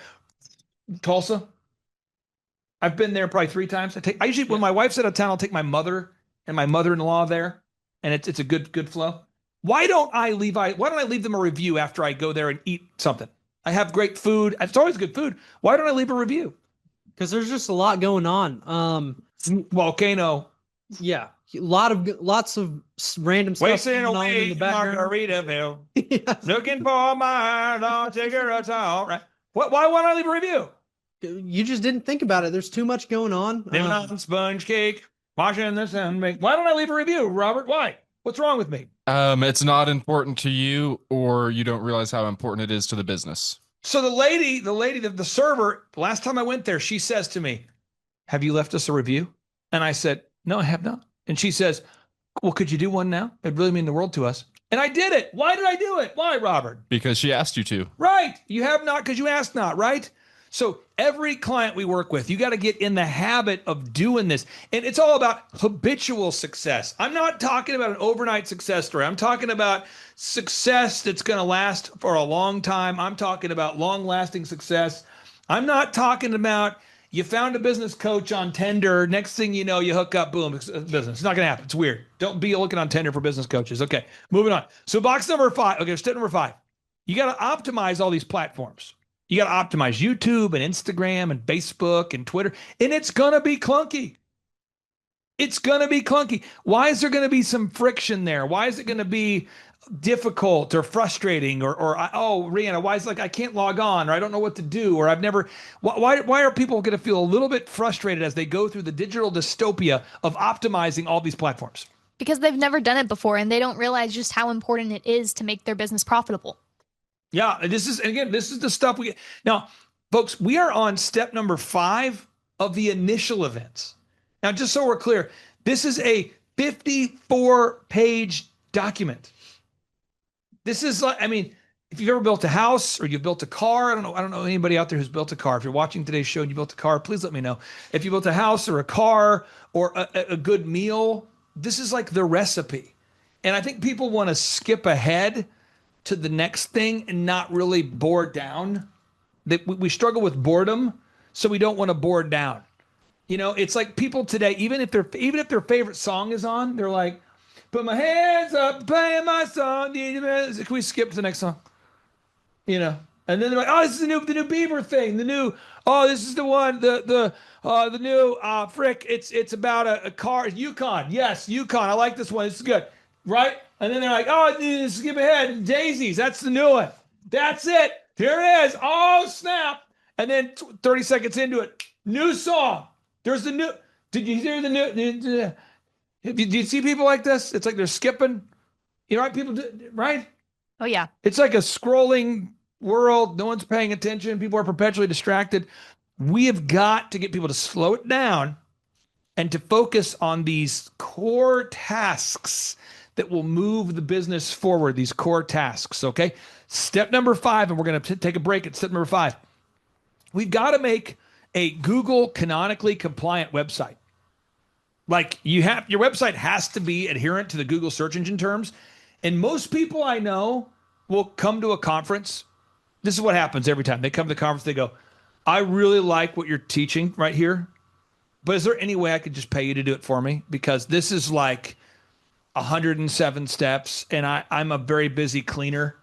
Tulsa. I've been there probably 3 times. I usually, when my wife's out of town, I'll take my mother and my mother-in-law there, and it's a good flow. Why don't I leave them a review after I go there and eat something? I have great food. It's always good food. Why don't I leave a review? Because there's just a lot going on. Volcano. Yeah, lots of random stuff Wasting going on away in the background. Margaritaville. Yes. Looking for my long cigarettes. All right. Why won't I leave a review? You just didn't think about it. There's too much going on. Living on sponge cake, washing the sun. Why don't I leave a review, Robert? Why? What's wrong with me? It's not important to you, or you don't realize how important it is to the business. So the server, the last time I went there, she says to me, have you left us a review? And I said, no, I have not. And she says, well, could you do one now? It'd really mean the world to us. And I did it. Why did I do it? Why, Robert? Because she asked you to. Right. You have not because you asked not, right? So every client we work with, you got to get in the habit of doing this. And it's all about habitual success. I'm not talking about an overnight success story. I'm talking about success that's going to last for a long time. I'm talking about long-lasting success. I'm not talking about you found a business coach on Tinder. Next thing you know, you hook up, boom, it's business. It's not going to happen. It's weird. Don't be looking on Tinder for business coaches. Okay, moving on. So box number 5. Okay, step number 5. You got to optimize all these platforms. You got to optimize YouTube and Instagram and Facebook and Twitter, and it's going to be clunky. It's going to be clunky. Why is there going to be some friction there? Why is it going to be difficult or frustrating or Rihanna, why is it like I can't log on or I don't know what to do or I've never, why are people going to feel a little bit frustrated as they go through the digital dystopia of optimizing all these platforms? Because they've never done it before and they don't realize just how important it is to make their business profitable. Yeah, this is the stuff we get. Now, folks, we are on step number 5 of the initial events. Now, just so we're clear, this is a 54-page document. This is like, I mean, if you've ever built a house or you've built a car, I don't know anybody out there who's built a car. If you're watching today's show and you built a car, please let me know. If you built a house or a car or a good meal, this is like the recipe. And I think people want to skip ahead to the next thing and not really bore down. That we struggle with boredom, so we don't want to bore down. You know, it's like people today, even if their favorite song is on, they're like, "Put my hands up, playing my song." Can we skip to the next song? You know, and then they're like, "Oh, this is the new Bieber thing. This is the one, the new frick. It's about a car, Yukon. Yes, Yukon. I like this one. It's good, right?" And then they're like, "Oh, skip ahead. Daisies. That's the new one. That's it. Here it is. Oh, snap!" And then 30 seconds into it, new song. There's the new. Did you hear the new? Do you see people like this? It's like they're skipping. You know, right? People do, right? Oh, yeah. It's like a scrolling world. No one's paying attention. People are perpetually distracted. We have got to get people to slow it down and to focus on these core tasks that will move the business forward, these core tasks, okay? Step number 5, and we're going to take a break at step number 5. We've got to make a Google canonically compliant website. Like your website has to be adherent to the Google search engine terms. And most people I know will come to a conference. This is what happens every time. They come to the conference, they go, "I really like what you're teaching right here, but is there any way I could just pay you to do it for me? Because this is like 107 steps, and I'm a very busy cleaner.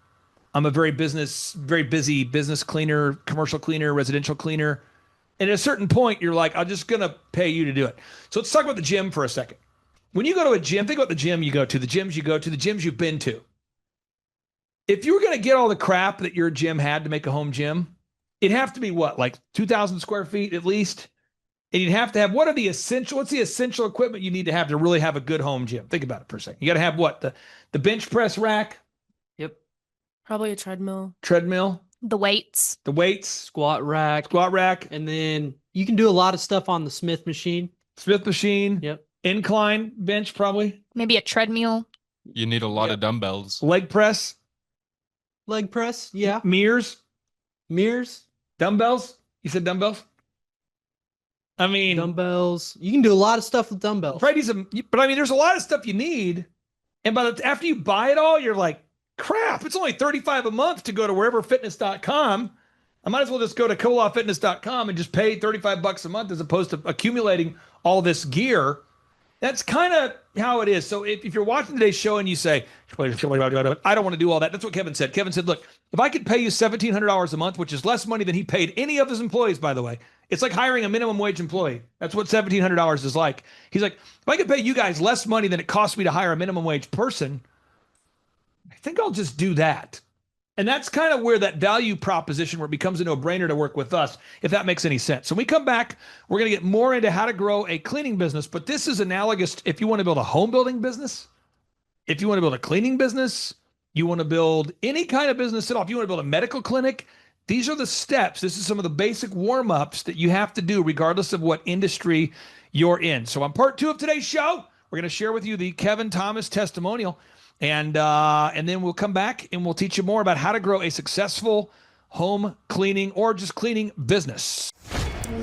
I'm a very busy business cleaner, commercial cleaner, residential cleaner. And at a certain point, you're like, I'm just going to pay you to do it." So let's talk about the gym for a second. When you go to a gym, think about the gym you go to, the gyms you go to, the gyms you've been to. If you were going to get all the crap that your gym had to make a home gym, it'd have to be what, like 2,000 square feet at least? And you'd have to have, what's the essential equipment you need to have really have a good home gym? Think about it for a second. You got to have what? The bench press rack? Yep. Probably a treadmill. The weights. Squat rack. And then you can do a lot of stuff on the Smith machine. Yep. Incline bench, probably. Maybe a treadmill. You need a lot of dumbbells. Leg press. Yeah. Mirrors. Dumbbells. You said dumbbells? I mean, dumbbells. You can do a lot of stuff with dumbbells. But I mean, there's a lot of stuff you need. And after you buy it all, you're like, crap, it's only $35 a month to go to whereverfitness.com. I might as well just go to colafitness.com and just pay $35 a month as opposed to accumulating all this gear. That's kind of how it is. So if you're watching today's show and you say, "I don't want to do all that," that's what Kevin said. Kevin said, "Look, if I could pay you $1,700 a month, which is less money than he paid any of his employees, by the way, it's like hiring a minimum wage employee. That's what $1,700 is like." He's like, "If I could pay you guys less money than it costs me to hire a minimum wage person, I think I'll just do that." And that's kind of where that value proposition, where it becomes a no-brainer to work with us, if that makes any sense. So when we come back, we're going to get more into how to grow a cleaning business. But this is analogous if you want to build a home building business, if you want to build a cleaning business, you want to build any kind of business at all. If you want to build a medical clinic, these are the steps. This is some of the basic warm-ups that you have to do regardless of what industry you're in. So on part 2 of today's show, we're going to share with you the Kevin Thomas testimonial. And then we'll come back and we'll teach you more about how to grow a successful home cleaning or just cleaning business.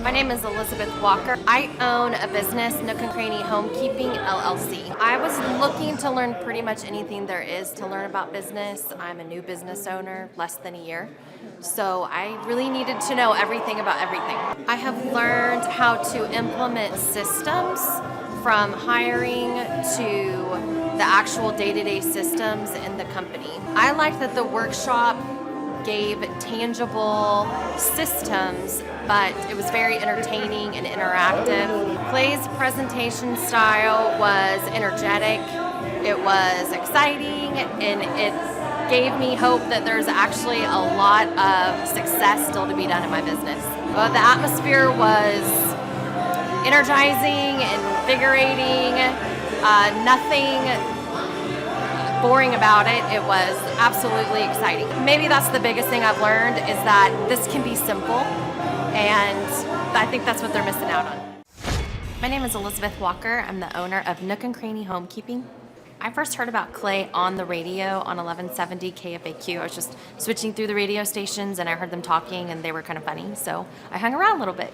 My name is Elizabeth Walker. I own a business, Nook and Cranny Homekeeping LLC. I was looking to learn pretty much anything there is to learn about business. I'm a new business owner, less than a year. So I really needed to know everything about everything. I have learned how to implement systems from hiring to the actual day-to-day systems in the company. I like that the workshop gave tangible systems, but it was very entertaining and interactive. Clay's presentation style was energetic, it was exciting, and it gave me hope that there's actually a lot of success still to be done in my business. The atmosphere was boring about it. It was absolutely exciting. Maybe that's the biggest thing I've learned is that this can be simple, and I think that's what they're missing out on. My name is Elizabeth Walker. I'm the owner of Nook and Cranny Homekeeping. I first heard about Clay on the radio on 1170 KFAQ. I was just switching through the radio stations and I heard them talking and they were kind of funny, so I hung around a little bit.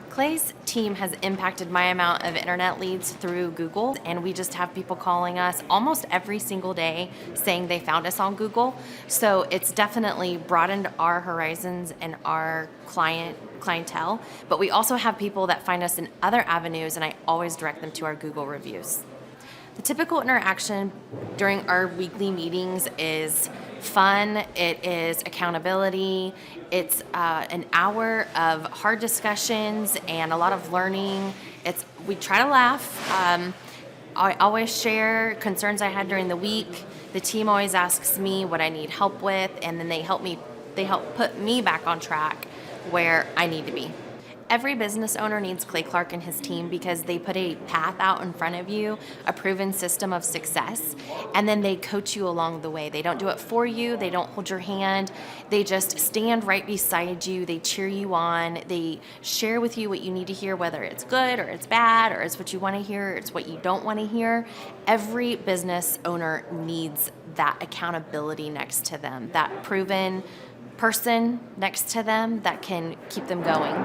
Clay's team has impacted my amount of internet leads through Google, and we just have people calling us almost every single day saying they found us on Google. So it's definitely broadened our horizons and our clientele, but we also have people that find us in other avenues, and I always direct them to our Google reviews. The typical interaction during our weekly meetings is fun, it is accountability, it's an hour of hard discussions and a lot of learning. We try to laugh. I always share concerns I had during the week. The team always asks me what I need help with, and then they help put me back on track where I need to be. Every business owner needs Clay Clark and his team because they put a path out in front of you, a proven system of success, and then they coach you along the way. They don't do it for you. They don't hold your hand. They just stand right beside you. They cheer you on. They share with you what you need to hear, whether it's good or it's bad or it's what you want to hear or it's what you don't want to hear. Every business owner needs that accountability next to them, that proven person next to them that can keep them going.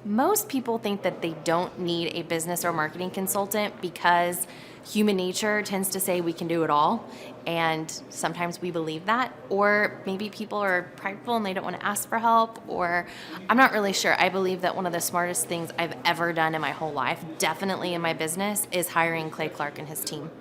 Most people think that they don't need a business or marketing consultant because human nature tends to say we can do it all, and sometimes we believe that, or maybe people are prideful and they don't want to ask for help, or I'm not really sure. I believe that one of the smartest things I've ever done in my whole life, definitely in my business, is hiring Clay Clark and his team.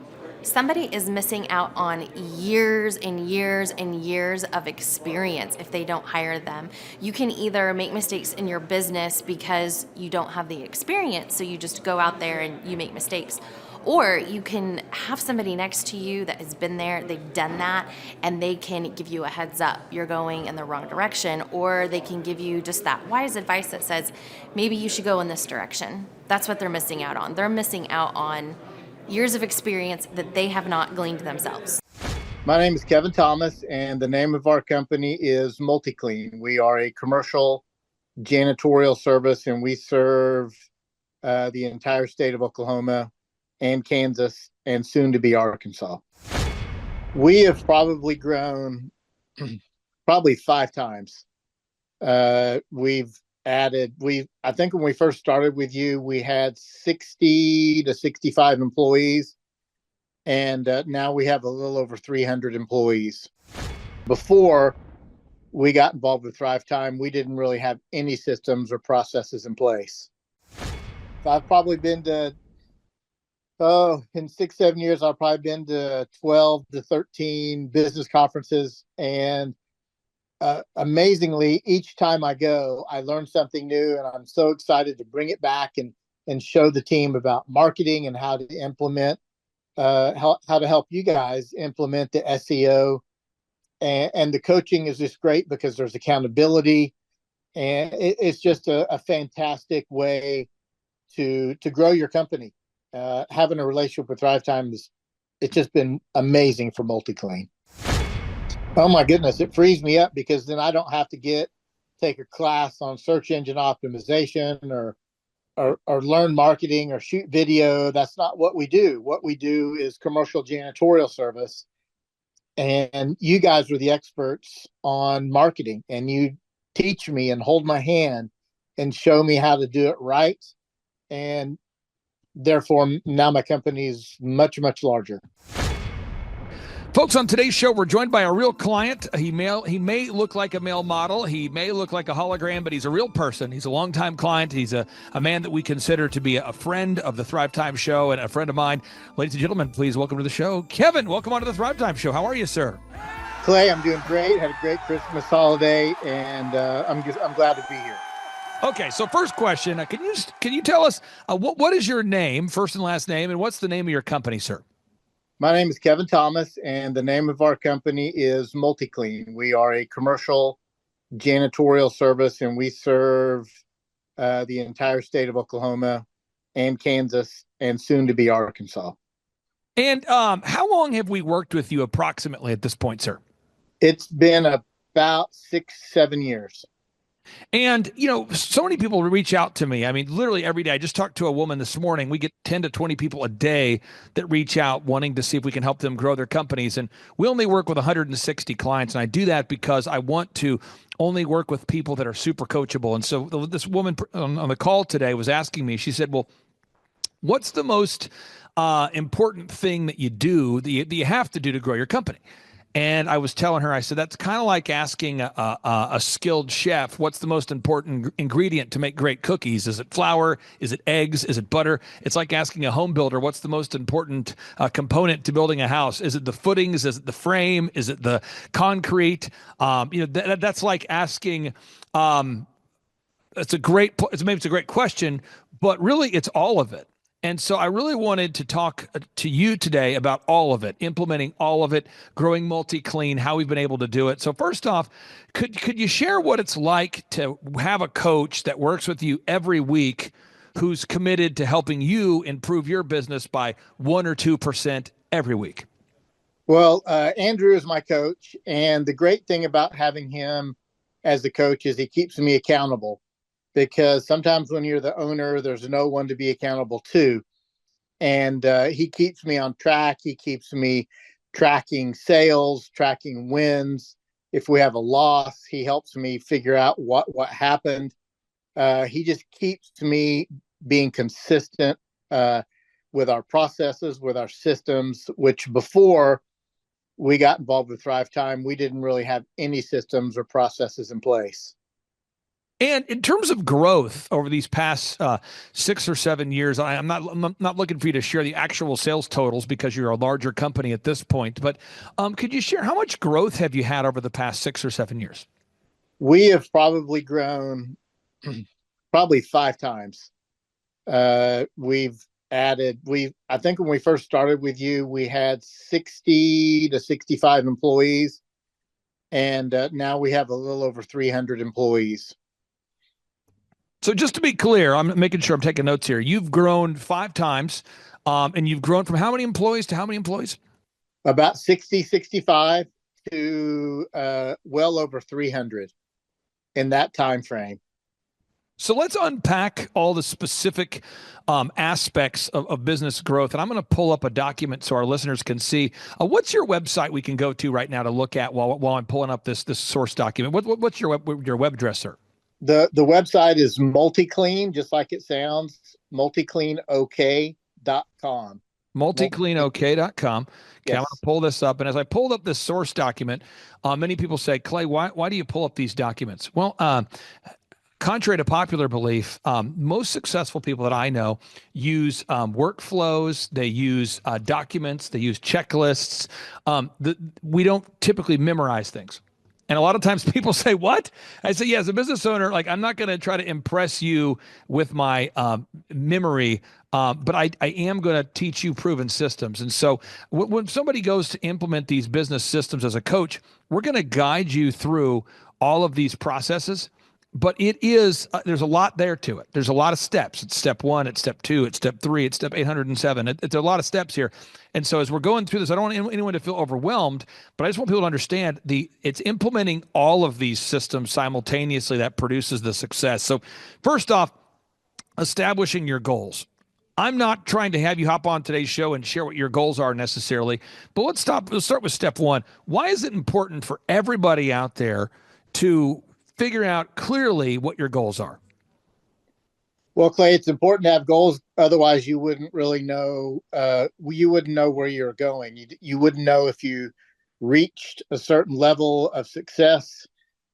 Somebody is missing out on years and years and years of experience if they don't hire them. You can either make mistakes in your business because you don't have the experience, so you just go out there and you make mistakes. Or you can have somebody next to you that has been there, they've done that, and they can give you a heads up. You're going in the wrong direction, or they can give you just that wise advice that says, maybe you should go in this direction. That's what they're missing out on. They're missing out on years of experience that they have not gleaned themselves. My name is Kevin Thomas, and the name of our company is MultiClean. We are a commercial janitorial service, and we serve the entire state of Oklahoma and Kansas and soon to be Arkansas. We have probably grown probably 5 times. I think when we first started with you, we had 60 to 65 employees, and now we have a little over 300 employees. Before we got involved with Thrivetime, we didn't really have any systems or processes in place. So I've probably been to, in 6-7 years, I've probably been to 12 to 13 business conferences, and amazingly, each time I go, I learn something new, and I'm so excited to bring it back and show the team about marketing and how to implement, how to help you guys implement the SEO. And the coaching is just great because there's accountability, and it's just a fantastic way to grow your company. Having a relationship with Thrivetime it's just been amazing for MultiClean. Oh my goodness, it frees me up because then I don't have to take a class on search engine optimization or learn marketing or shoot video. That's not what we do. What we do is commercial janitorial service. And you guys are the experts on marketing, and you teach me and hold my hand and show me how to do it right. And therefore now my company is much, much larger. Folks, on today's show, we're joined by a real client. He may look like a male model. He may look like a hologram, but he's a real person. He's a longtime client. He's a man that we consider to be a friend of the Thrivetime show and a friend of mine. Ladies and gentlemen, please welcome to the show, Kevin. Welcome on to the Thrivetime show. How are you, sir? Clay, I'm doing great. Had a great Christmas holiday, and I'm glad to be here. Okay, so first question, can you tell us what is your name, first and last name, and what's the name of your company, sir? My name is Kevin Thomas, and the name of our company is MultiClean. We are a commercial janitorial service, and we serve the entire state of Oklahoma and Kansas and soon to be Arkansas. And how long have we worked with you approximately at this point, sir? It's been about 6, 7 years. And, so many people reach out to me. I mean, literally every day. I just talked to a woman this morning. We get 10 to 20 people a day that reach out wanting to see if we can help them grow their companies. And we only work with 160 clients. And I do that because I want to only work with people that are super coachable. And so this woman on the call today was asking me, she said, well, what's the most important thing that you do, that you have to do to grow your company? And I was telling her, I said, that's kind of like asking a skilled chef, what's the most important ingredient to make great cookies? Is it flour? Is it eggs? Is it butter? It's like asking a home builder, what's the most important component to building a house? Is it the footings? Is it the frame? Is it the concrete? That's like asking, it's a great question, but really it's all of it. And so I really wanted to talk to you today about all of it, implementing all of it, growing multi-clean, how we've been able to do it. So first off, could you share what it's like to have a coach that works with you every week who's committed to helping you improve your business by 1 or 2% every week? Well, Andrew is my coach, and the great thing about having him as the coach is he keeps me accountable. Because sometimes when you're the owner, there's no one to be accountable to. And he keeps me on track. He keeps me tracking sales, tracking wins. If we have a loss, he helps me figure out what happened. He just keeps me being consistent with our processes, with our systems, which before we got involved with Thrivetime, we didn't really have any systems or processes in place. And in terms of growth over these past 6 or 7 years, I'm not looking for you to share the actual sales totals because you're a larger company at this point. But could you share how much growth have you had over the past 6 or 7 years? We have probably grown probably 5 times. We've added. I think when we first started with you, we had 60 to 65 employees, and now we have a little over 300 employees. So just to be clear, I'm making sure I'm taking notes here. You've grown 5 times, and you've grown from how many employees to how many employees? About 60, 65 to well over 300 in that time frame. So let's unpack all the specific aspects of business growth. And I'm going to pull up a document so our listeners can see. What's your website we can go to right now to look at while I'm pulling up this source document? What's your web address, sir? The website is MultiClean, just like it sounds, multicleanok.com. Multicleanok.com. Okay, yes. I'm going to pull this up. And as I pulled up this source document, many people say, Clay, why do you pull up these documents? Well, contrary to popular belief, most successful people that I know use workflows, they use documents, they use checklists. We don't typically memorize things. And a lot of times people say, what? I say, yeah, as a business owner, like I'm not going to try to impress you with my memory, but I am going to teach you proven systems. And so when somebody goes to implement these business systems as a coach, we're going to guide you through all of these processes. But it is, there's a lot there to it. There's a lot of steps. It's step 1, it's step 2, it's step 3, it's step 807. It's a lot of steps here. And so as we're going through this, I don't want anyone to feel overwhelmed, but I just want people to understand it's implementing all of these systems simultaneously that produces the success. So first off, establishing your goals. I'm not trying to have you hop on today's show and share what your goals are necessarily, but let's start with step 1. Why is it important for everybody out there to figure out clearly what your goals are? Well, Clay, it's important to have goals. Otherwise, you wouldn't really know. You wouldn't know where you're going. You wouldn't know if you reached a certain level of success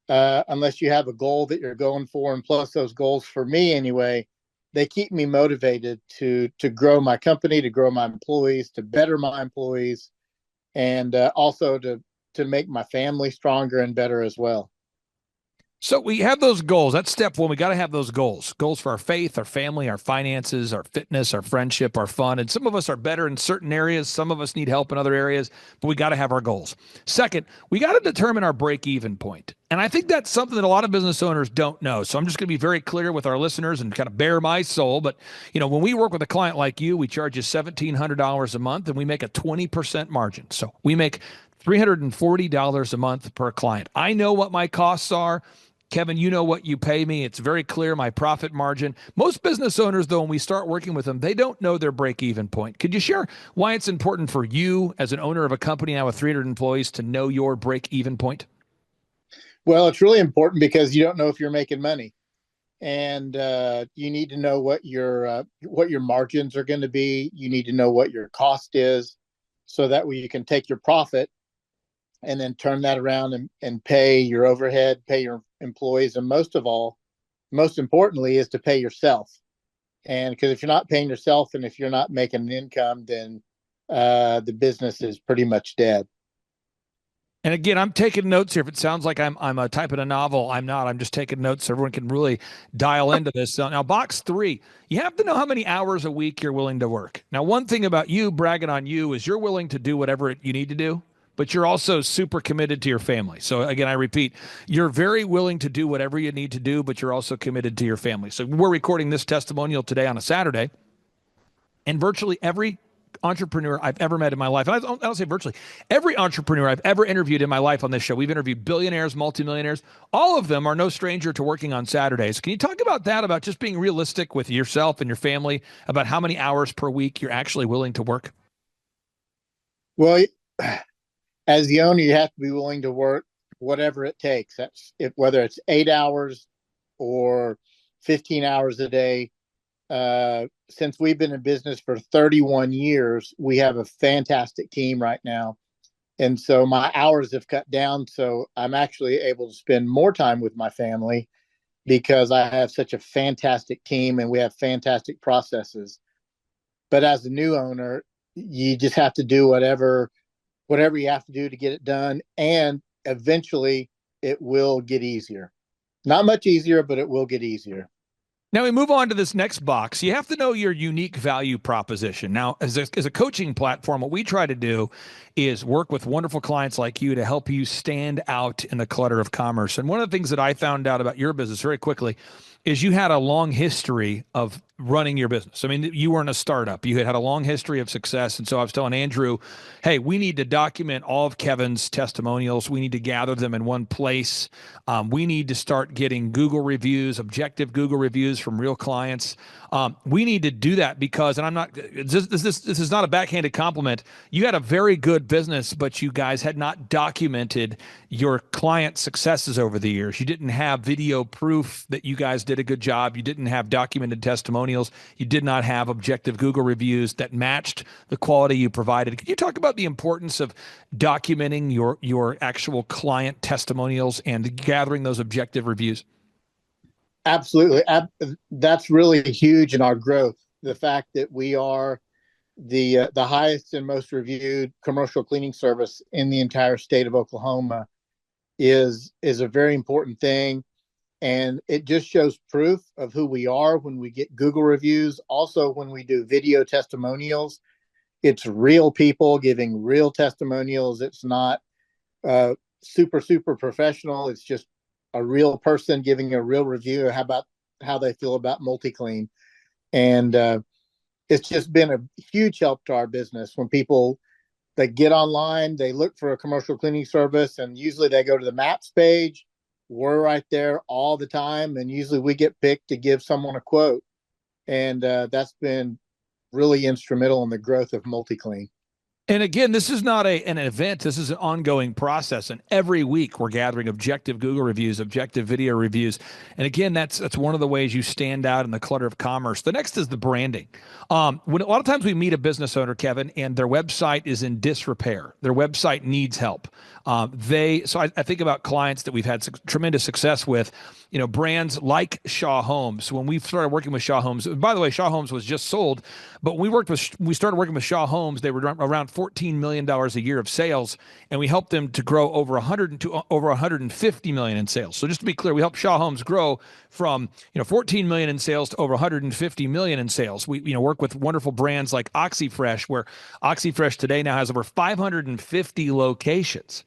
unless you have a goal that you're going for. And plus, those goals, for me anyway, they keep me motivated to grow my company, to grow my employees, to better my employees, and also to make my family stronger and better as well. So we have those goals. That's step one. We got to have those goals. Goals for our faith, our family, our finances, our fitness, our friendship, our fun. And some of us are better in certain areas. Some of us need help in other areas, but we got to have our goals. Second, we got to determine our break-even point. And I think that's something that a lot of business owners don't know. So I'm just going to be very clear with our listeners and kind of bare my soul. But, when we work with a client like you, we charge you $1,700 a month and we make a 20% margin. So we make $340 a month per client. I know what my costs are. Kevin, you know what you pay me. It's very clear, my profit margin. Most business owners, though, when we start working with them, they don't know their break-even point. Could you share why it's important for you as an owner of a company now with 300 employees to know your break-even point? Well, it's really important because you don't know if you're making money, and you need to know what your margins are going to be. You need to know what your cost is, so that way you can take your profit and then turn that around and pay your overhead, pay your employees, and most importantly, is to pay yourself. And because if you're not paying yourself and if you're not making an income, then the business is pretty much dead. And again, I'm taking notes here. If it sounds like I'm typing a novel, I'm not. I'm just taking notes so everyone can really dial into this. So now, box 3, you have to know how many hours a week you're willing to work. Now, one thing about you, bragging on you, is you're willing to do whatever you need to do, but you're also super committed to your family. So again, I repeat, you're very willing to do whatever you need to do, but you're also committed to your family. So we're recording this testimonial today on a Saturday, and virtually every entrepreneur I've ever met in my life, and I don't say virtually, every entrepreneur I've ever interviewed in my life on this show, we've interviewed billionaires, multimillionaires, all of them are no stranger to working on Saturdays. Can you talk about that, about just being realistic with yourself and your family, about how many hours per week you're actually willing to work? Well, as the owner, you have to be willing to work whatever it takes. That's whether it's 8 hours or 15 hours a day. Since we've been in business for 31 years, we have a fantastic team right now. And so my hours have cut down. So I'm actually able to spend more time with my family because I have such a fantastic team and we have fantastic processes. But as a new owner, you just have to do whatever you have to do to get it done. And eventually it will get easier. Not much easier, but it will get easier. Now we move on to this next box. You have to know your unique value proposition. Now, as a coaching platform, what we try to do is work with wonderful clients like you to help you stand out in the clutter of commerce. And one of the things that I found out about your business very quickly is you had a long history of running your business. I mean, you weren't a startup. You had a long history of success. And so I was telling Andrew, hey, we need to document all of Kevin's testimonials. We need to gather them in one place. We need to start getting Google reviews, objective Google reviews from real clients. We need to do that because, and I'm not, this is not a backhanded compliment. You had a very good business, but you guys had not documented your client successes over the years. You didn't have video proof that you guys did a good job. You didn't have documented testimonials. You did not have objective Google reviews that matched the quality you provided. Could you talk about the importance of documenting your actual client testimonials and gathering those objective reviews? Absolutely. That's really huge in our growth. The fact that we are the highest and most reviewed commercial cleaning service in the entire state of Oklahoma is a very important thing. And it just shows proof of who we are when we get Google reviews. Also, when we do video testimonials, it's real people giving real testimonials. It's not super professional. It's just a real person giving a real review about how they feel about MultiClean. And it's just been a huge help to our business. When people, they get online, they look for a commercial cleaning service, and usually they go to the maps page. We're right there all the time, and usually we get picked to give someone a quote. And that's been really instrumental in the growth of MultiClean. And again, this is not an event. This is an ongoing process. And every week we're gathering objective Google reviews, objective video reviews. And again, that's one of the ways you stand out in the clutter of commerce. The next is the branding. When a lot of times we meet a business owner, Kevin, and their website is in disrepair. Their website needs help. So I think about clients that we've had tremendous success with, brands like Shaw Homes. When we started working with Shaw Homes, by the way, Shaw Homes was just sold, but we started working with Shaw Homes. They were around $14 million a year of sales, and we help them to grow over 100 to over 150 million in sales. So just to be clear, we help Shaw Homes grow from 14 million in sales to over 150 million in sales. We work with wonderful brands like OxyFresh, where OxyFresh today now has over 550 locations.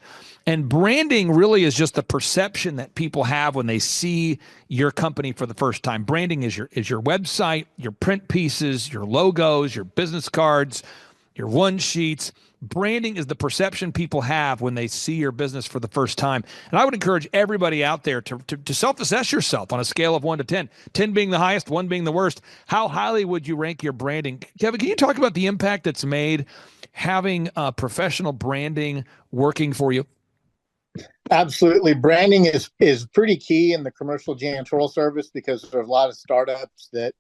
And branding really is just the perception that people have when they see your company for the first time. Branding is your website, your print pieces, your logos, your business cards, your one sheets. Branding is the perception people have when they see your business for the first time. And I would encourage everybody out there to self-assess yourself on a scale of 1 to 10, 10 being the highest, 1 being the worst. How highly would you rank your branding? Kevin, can you talk about the impact that's made having professional branding working for you? Absolutely. Branding is pretty key in the commercial janitorial service, because there's a lot of startups that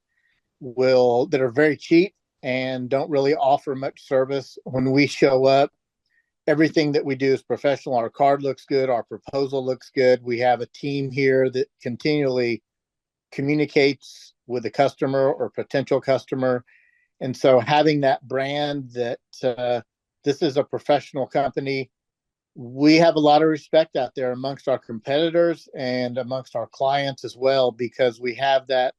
are very cheap and don't really offer much service. When we show up, everything that we do is professional. Our card looks good. Our proposal looks good. We have a team here that continually communicates with the customer or potential customer. And so having that brand that this is a professional company, we have a lot of respect out there amongst our competitors and amongst our clients as well, because we have that.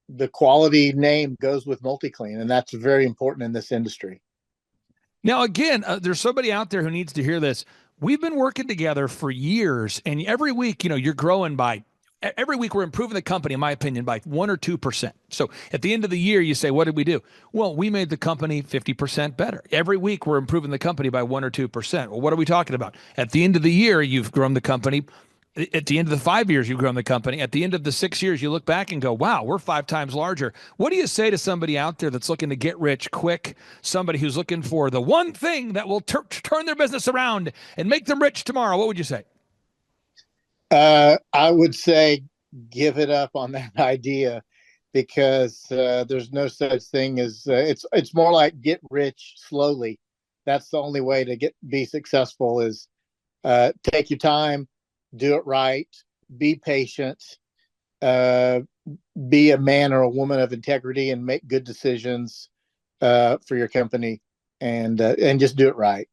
The quality name goes with MultiClean, and that's very important in this industry. Now, again, there's somebody out there who needs to hear this. We've been working together for years, and every week, you're growing every week we're improving the company, in my opinion, by 1 or 2%. So at the end of the year, you say, what did we do? Well, we made the company 50% better. Every week we're improving the company by 1 or 2%. Well, what are we talking about? At the end of the year, you've grown the company. At the end of the 5 years, you've grown the company. At the end of the 6 years, you look back and go, wow, we're 5 times larger. What do you say to somebody out there that's looking to get rich quick, somebody who's looking for the one thing that will turn their business around and make them rich tomorrow? What would you say? I would say give it up on that idea, because there's no such thing as it's more like get rich slowly. That's the only way to be successful is take your time, do it right, be patient, be a man or a woman of integrity, and make good decisions for your company, and just do it right.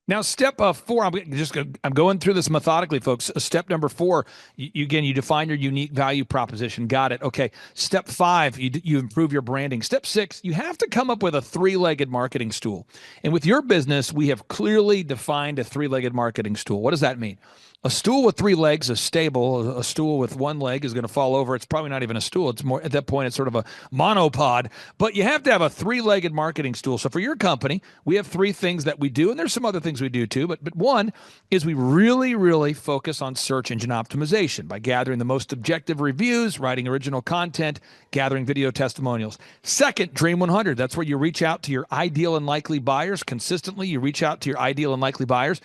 Now, step 4, I'm going through this methodically, folks. Step number 4, you define your unique value proposition. Got it. Okay. Step 5, you improve your branding. Step 6, you have to come up with a 3-legged marketing stool. And with your business, we have clearly defined a 3-legged marketing stool. What does that mean? A stool with 3 legs is stable. A stool with 1 leg is going to fall over. It's probably not even a stool. It's more, at that point, it's sort of a monopod. But you have to have a 3-legged marketing stool. So for your company, we have 3 things that we do, and there's some other things we do too. But one is we really, really focus on search engine optimization by gathering the most objective reviews, writing original content, gathering video testimonials. Second, Dream 100. That's where you reach out to your ideal and likely buyers consistently. You reach out to your ideal and likely buyers.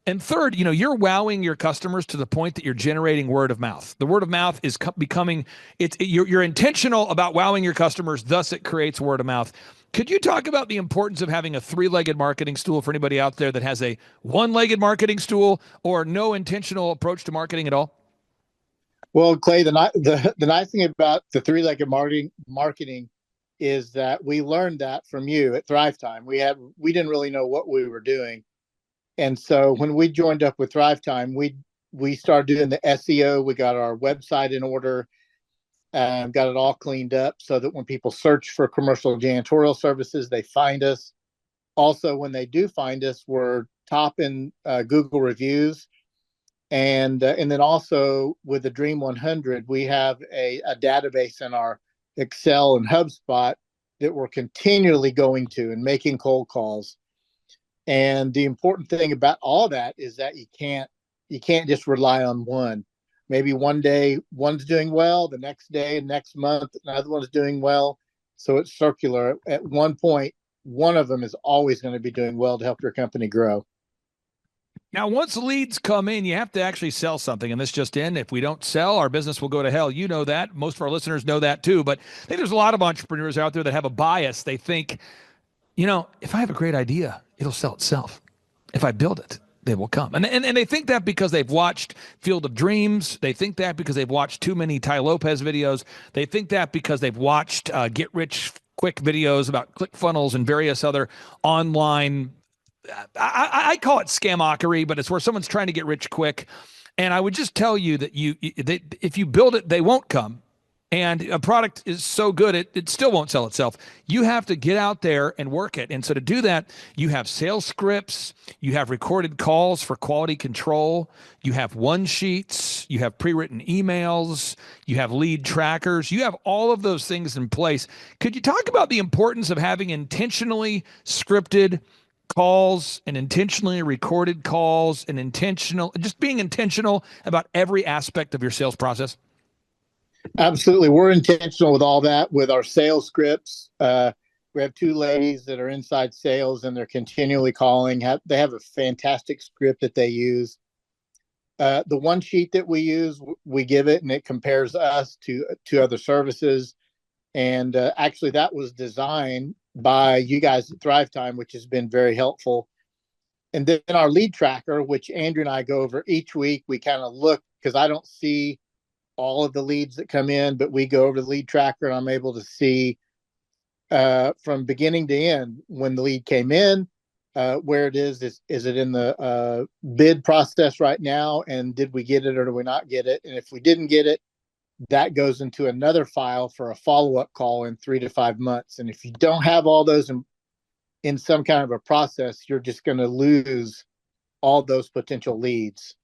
And third, you're wowing your customers to the point that you're generating word of mouth. The word of mouth is becoming, you're intentional about wowing your customers, thus it creates word of mouth. Could you talk about the importance of having a 3-legged marketing stool for anybody out there that has a 1-legged marketing stool or no intentional approach to marketing at all? Well, Clay, the nice thing about the 3-legged marketing is that we learned that from you at Thrivetime. We didn't really know what we were doing. And so when we joined up with Thrivetime, we started doing the SEO. We got our website in order, got it all cleaned up so that when people search for commercial janitorial services, they find us. Also, when they do find us, we're top in Google reviews. And then also with the Dream 100, we have a database in our Excel and HubSpot that we're continually going to and making cold calls. And the important thing about all that is that you can't just rely on one. Maybe one day one's doing well, the next day, next month, another one's doing well. So it's circular. At one point, one of them is always going to be doing well to help your company grow. Now, once leads come in, you have to actually sell something. And this just in, if we don't sell, our business will go to hell. You know that. Most of our listeners know that too. But I think there's a lot of entrepreneurs out there that have a bias. They think, if I have a great idea, it'll sell itself. If I build it, they will come. And they think that because they've watched Field of Dreams. They think that because they've watched too many Ty Lopez videos. They think that because they've watched Get Rich quick videos about ClickFunnels and various other online, I call it scamockery, but it's where someone's trying to get rich quick. And I would just tell you that if you build it, they won't come. And a product is so good, it still won't sell itself. You have to get out there and work it. And so to do that, you have sales scripts, you have recorded calls for quality control, you have one sheets, you have pre-written emails, you have lead trackers, you have all of those things in place. Could you talk about the importance of having intentionally scripted calls and intentionally recorded calls and just being intentional about every aspect of your sales process? Absolutely. We're intentional with all that with our sales scripts. We have two ladies that are inside sales and they're continually calling. They have a fantastic script that they use. The one sheet that we use, we give it and it compares us to other services. And actually that was designed by you guys at Thrivetime, which has been very helpful. And then our lead tracker, which Andrew and I go over each week, we kind of look because I don't see all of the leads that come in, but we go over the lead tracker and I'm able to see from beginning to end when the lead came in, where it is it in the bid process right now? And did we get it or do we not get it? And if we didn't get it, that goes into another file for a follow-up call in 3 to 5 months. And if you don't have all those in some kind of a process, you're just going to lose all those potential leads.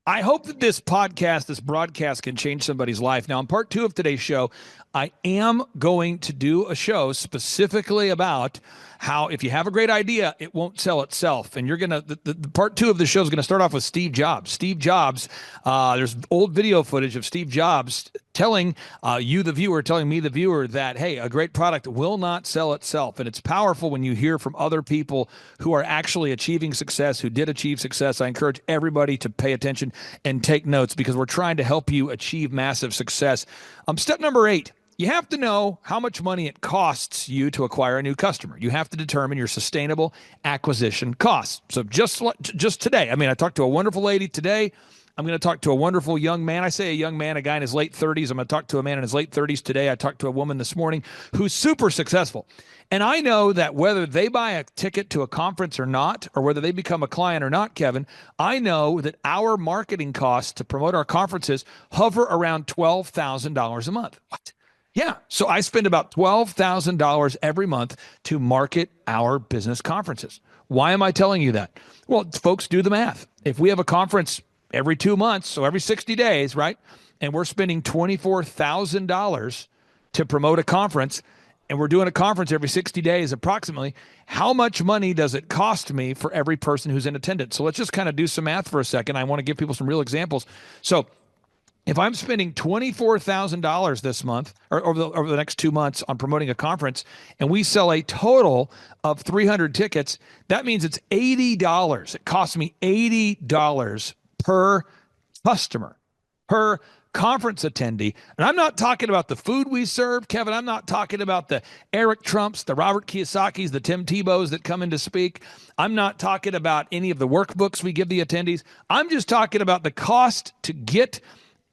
I hope that this broadcast can change somebody's life. Now, in part 2 of today's show, I am going to do a show specifically about how if you have a great idea, it won't sell itself. And you're going to, the part 2 of the show is going to start off with Steve Jobs. Steve Jobs, there's old video footage of Steve Jobs telling you, the viewer, telling me, the viewer, that, hey, a great product will not sell itself. And it's powerful when you hear from other people who are actually achieving success, who did achieve success. I encourage everybody to pay attention and take notes because we're trying to help you achieve massive success. Step number 8. You have to know how much money it costs you to acquire a new customer. You have to determine your sustainable acquisition costs. So just today, I talked to a wonderful lady today. I'm going to talk to a wonderful young man. I say a young man, a guy in his late 30s. I'm going to talk to a man in his late 30s today. I talked to a woman this morning who's super successful. And I know that whether they buy a ticket to a conference or not, or whether they become a client or not, Kevin, I know that our marketing costs to promote our conferences hover around $12,000 a month. What? Yeah. So I spend about $12,000 every month to market our business conferences. Why am I telling you that? Well, folks, do the math. If we have a conference every 2 months, so every 60 days, right? And we're spending $24,000 to promote a conference, and we're doing a conference every 60 days approximately, how much money does it cost me for every person who's in attendance? So let's just kind of do some math for a second. I want to give people some real examples. So if I'm spending $24,000 this month or over the next 2 months on promoting a conference and we sell a total of 300 tickets, that means it's $80. It costs me $80 per customer, per conference attendee. And I'm not talking about the food we serve, Kevin. I'm not talking about the Eric Trumps, the Robert Kiyosaki's, the Tim Tebows that come in to speak. I'm not talking about any of the workbooks we give the attendees. I'm just talking about the cost to get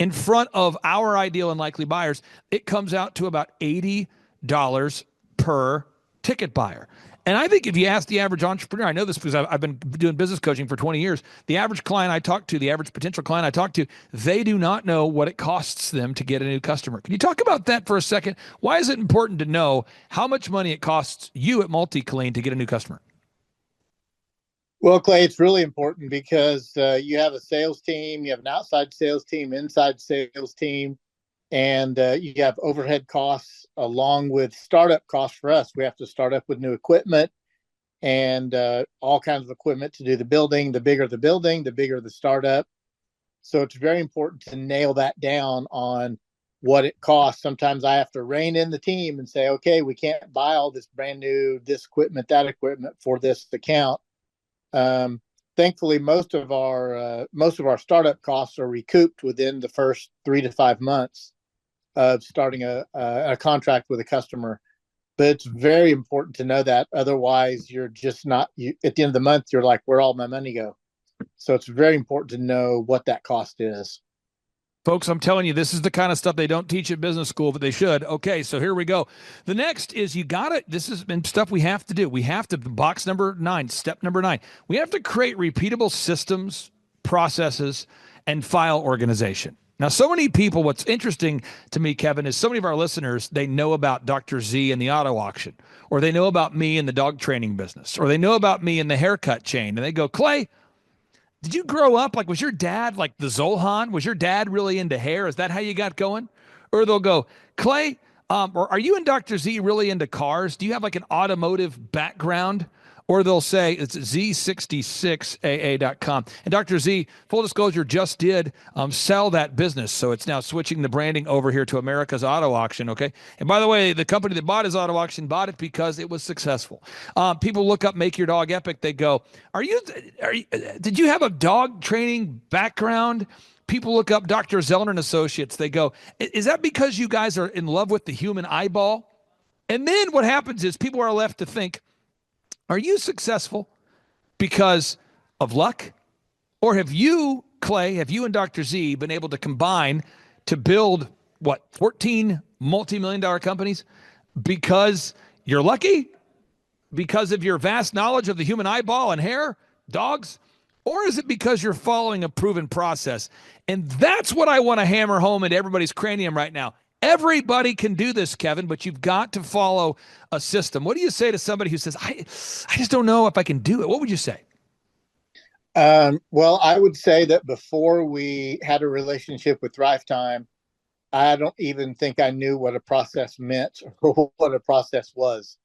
in front of our ideal and likely buyers. It comes out to about $80 per ticket buyer. And I think if you ask the average entrepreneur, I know this because I've been doing business coaching for 20 years, the average client I talk to, the average potential client I talk to, they do not know what it costs them to get a new customer. Can you talk about that for a second? Why is it important to know how much money it costs you at MultiClean to get a new customer? Well, Clay, it's really important because you have a sales team, you have an outside sales team, inside sales team, and you have overhead costs along with startup costs for us. We have to start up with new equipment and all kinds of equipment to do the building. The bigger the building, the bigger the startup. So it's very important to nail that down on what it costs. Sometimes I have to rein in the team and say, okay, we can't buy all this brand new, this equipment, that equipment for this account. Thankfully, most of our startup costs are recouped within the first 3 to 5 months of starting a contract with a customer. But it's very important to know that. Otherwise, you're just not. At the end of the month, you're like, where'd all my money go? So it's very important to know what that cost is. Folks, I'm telling you, this is the kind of stuff they don't teach at business school, but they should. Okay, so here we go. The next is this has been stuff we have to do. We have to, box number 9, step number 9. We have to create repeatable systems, processes, and file organization. Now, so many people, what's interesting to me, Kevin, is so many of our listeners, they know about Dr. Z and the auto auction, or they know about me in the dog training business, or they know about me in the haircut chain. And they go, Clay, did you grow up, like, was your dad like the Zohan? Was your dad really into hair? Is that how you got going? Or they'll go, Clay, or are you and Dr. Z really into cars? Do you have like an automotive background? Or they'll say it's z66aa.com. And Dr. Z, full disclosure, just did sell that business. So it's now switching the branding over here to America's Auto Auction, okay? And by the way, the company that bought his auto auction bought it because it was successful. People look up Make Your Dog Epic. They go, did you have a dog training background? People look up Dr. Zellner and Associates. They go, is that because you guys are in love with the human eyeball? And then what happens is people are left to think, are you successful because of luck? Or have you, Clay, and Dr. Z been able to combine to build, 14 multi-million-dollar companies because you're lucky? Because of your vast knowledge of the human eyeball and hair, dogs? Or is it because you're following a proven process? And that's what I want to hammer home into everybody's cranium right now. Everybody can do this, Kevin, but you've got to follow a system. What do you say to somebody who says, I just don't know if I can do it? What would you say? Well, I would say that before we had a relationship with Thrivetime, I don't even think I knew what a process meant or what a process was.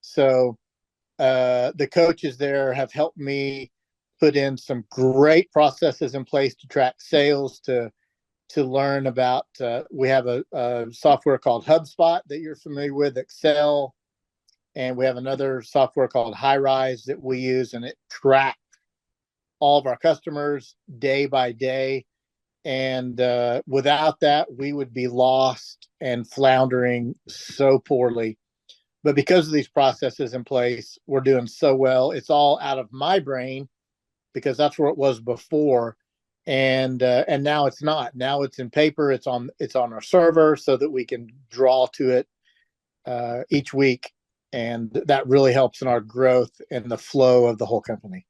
So the coaches there have helped me put in some great processes in place to track sales, to learn about, we have a software called HubSpot that you're familiar with, Excel, and we have another software called HighRise that we use, and it tracks all of our customers day by day. And without that, we would be lost and floundering so poorly. But because of these processes in place, we're doing so well. It's all out of my brain because that's where it was before. And now it's not. Now it's in paper. It's on our server so that we can draw to it each week, and that really helps in our growth and the flow of the whole company.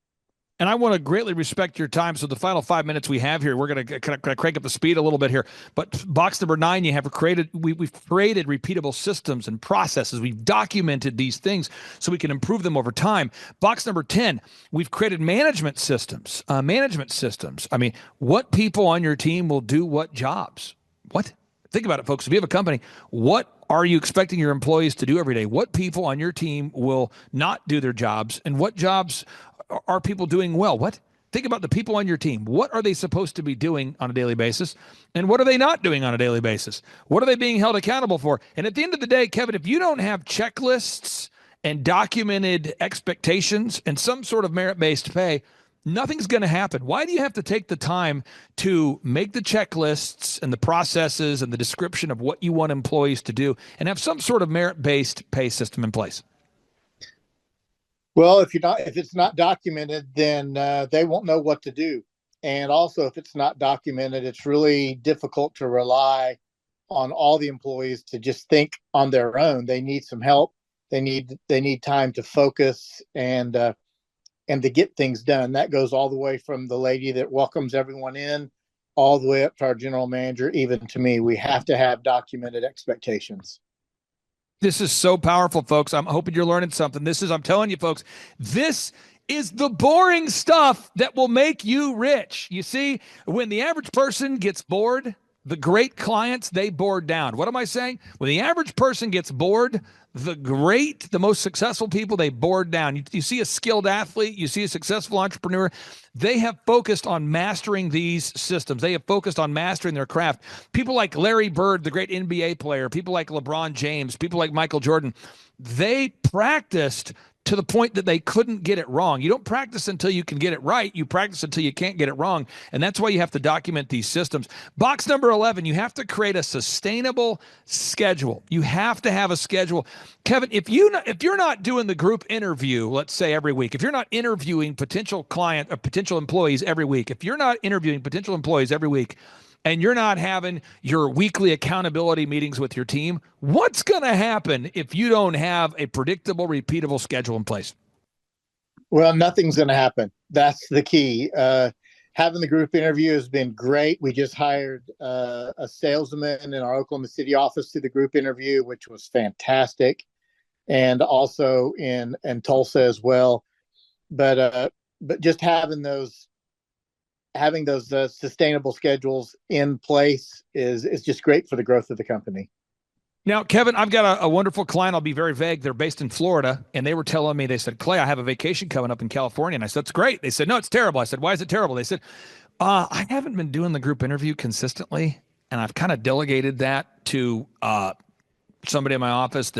And I want to greatly respect your time. So the final 5 minutes we have here, we're going to kind of crank up the speed a little bit here. But box number 9, we've created repeatable systems and processes. We've documented these things so we can improve them over time. Box number 10, we've created management systems. I mean, what people on your team will do what jobs? What? Think about it, folks. If you have a company, what are you expecting your employees to do every day? What people on your team will not do their jobs, and what jobs are people doing well? What? Think about the people on your team. What are they supposed to be doing on a daily basis? And what are they not doing on a daily basis? What are they being held accountable for? And at the end of the day, Kevin, if you don't have checklists and documented expectations and some sort of merit-based pay, nothing's going to happen. Why do you have to take the time to make the checklists and the processes and the description of what you want employees to do and have some sort of merit-based pay system in place? Well, if it's not documented, then they won't know what to do. And also, if it's not documented, it's really difficult to rely on all the employees to just think on their own. They need some help. They need time to focus and to get things done. That goes all the way from the lady that welcomes everyone in, all the way up to our general manager, even to me. We have to have documented expectations. This is so powerful, folks. I'm hoping you're learning something. I'm telling you, folks, this is the boring stuff that will make you rich. You see, when the average person gets bored, the great clients, they board down. What am I saying? When the average person gets bored, the most successful people, they board down. You see a skilled athlete, you see a successful entrepreneur, they have focused on mastering these systems. They have focused on mastering their craft. People like Larry Bird, the great NBA player, people like LeBron James, people like Michael Jordan, they practiced to the point that they couldn't get it wrong. You don't practice until you can get it right. You practice until you can't get it wrong. And that's why you have to document these systems. Box number 11, you have to create a sustainable schedule. You have to have a schedule. Kevin, if you're not doing the group interview, let's say every week, if you're not interviewing potential client or potential employees every week, and you're not having your weekly accountability meetings with your team, what's going to happen if you don't have a predictable, repeatable schedule in place? Well, nothing's going to happen. That's the key. Having the group interview has been great. We just hired a salesman in our Oklahoma City office to the group interview, which was fantastic, and also in Tulsa as well. But just having those sustainable schedules in place is just great for the growth of the company. Now, Kevin, I've got a wonderful client. I'll be very vague. They're based in Florida, and they were telling me, they said, Clay, I have a vacation coming up in California. And I said, that's great. They said, no, it's terrible. I said, why is it terrible? They said, I haven't been doing the group interview consistently, and I've kind of delegated that to somebody in my office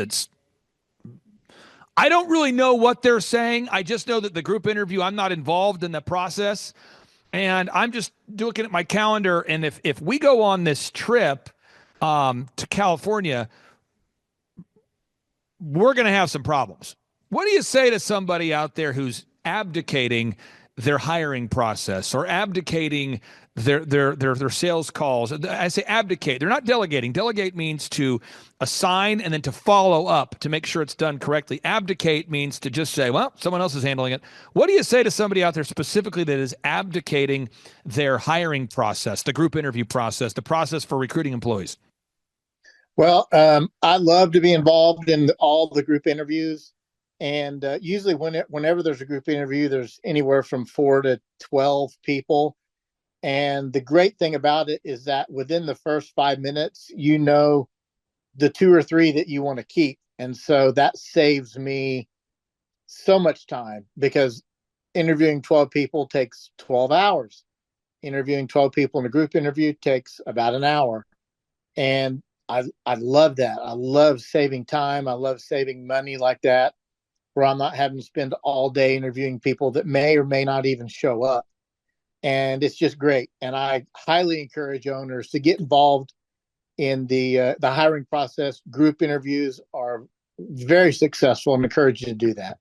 I don't really know what they're saying. I just know that the group interview, I'm not involved in the process, and I'm just looking at my calendar, and if we go on this trip to California, we're going to have some problems. What do you say to somebody out there who's abdicating their hiring process or abdicating their sales calls? I say abdicate. They're not delegating. Delegate means to assign and then to follow up to make sure it's done correctly. Abdicate means to just say, well, someone else is handling it. What do you say to somebody out there specifically that is abdicating their hiring process, the group interview process, the process for recruiting employees? Well, I love to be involved in all the group interviews. And usually whenever there's a group interview, there's anywhere from 4 to 12 people. And the great thing about it is that within the first 5 minutes, you know the 2 or 3 that you want to keep. And so that saves me so much time, because interviewing 12 people takes 12 hours. Interviewing 12 people in a group interview takes about an hour. And I love that. I love saving time. I love saving money like that, where I'm not having to spend all day interviewing people that may or may not even show up. And it's just great. And I highly encourage owners to get involved in the hiring process. Group interviews are very successful, and encourage you to do that.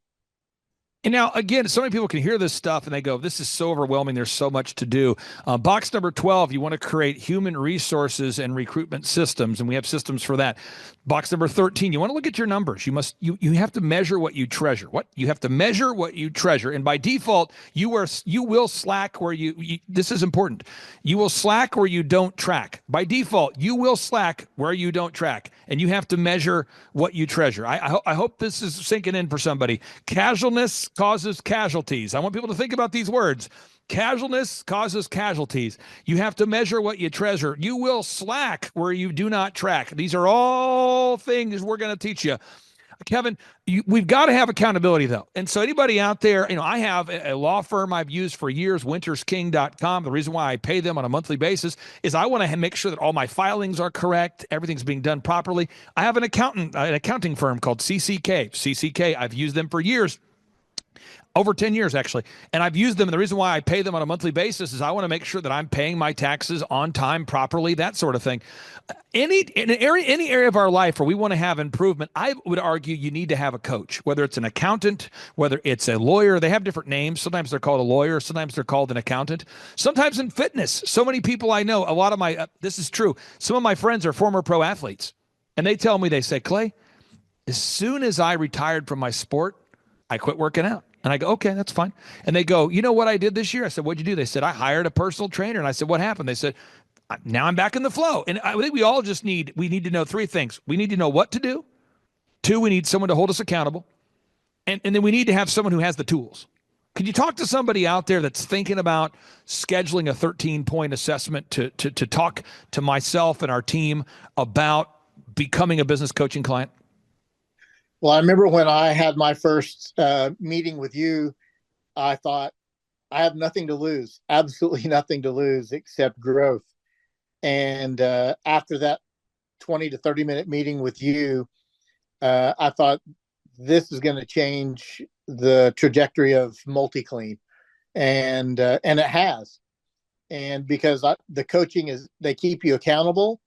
And now, again, so many people can hear this stuff and they go, this is so overwhelming. There's so much to do. Box number 12, you want to create human resources and recruitment systems, and we have systems for that. Box number 13, you want to look at your numbers. You have to measure what you treasure. You have to measure what you treasure. And by default, you will slack where this is important. You will slack where you don't track. By default, you will slack where you don't track. And you have to measure what you treasure. I hope this is sinking in for somebody. Casualness causes casualties. I want people to think about these words. Casualness causes casualties. You have to measure what you treasure. You will slack where you do not track. These are all things we're going to teach you. Kevin, we've got to have accountability, though. And so anybody out there, I have a law firm I've used for years, wintersking.com. The reason why I pay them on a monthly basis is I want to make sure that all my filings are correct, everything's being done properly. I have an accounting firm called CCK. CCK, I've used them for years. Over 10 years, actually. And I've used them. And the reason why I pay them on a monthly basis is I want to make sure that I'm paying my taxes on time, properly, that sort of thing. Any area of our life where we want to have improvement, I would argue you need to have a coach, whether it's an accountant, whether it's a lawyer. They have different names. Sometimes they're called a lawyer. Sometimes they're called an accountant. Sometimes in fitness. So many people I know, a lot of this is true. Some of my friends are former pro athletes. And they tell me, they say, Clay, as soon as I retired from my sport, I quit working out. And I go, okay, that's fine. And they go, you know what I did this year? I said, what'd you do? They said, I hired a personal trainer. And I said, what happened? They said, now I'm back in the flow. And I think we all we need to know 3 things. We need to know what to do. 2, we need someone to hold us accountable. And then we need to have someone who has the tools. Could you talk to somebody out there that's thinking about scheduling a 13-point assessment to talk to myself and our team about becoming a business coaching client? Well, I remember when I had my first meeting with you, I thought, I have nothing to lose, absolutely nothing to lose except growth. And after that 20 to 30-minute meeting with you, I thought, this is going to change the trajectory of MultiClean. And it has. And because the coaching they keep you accountable.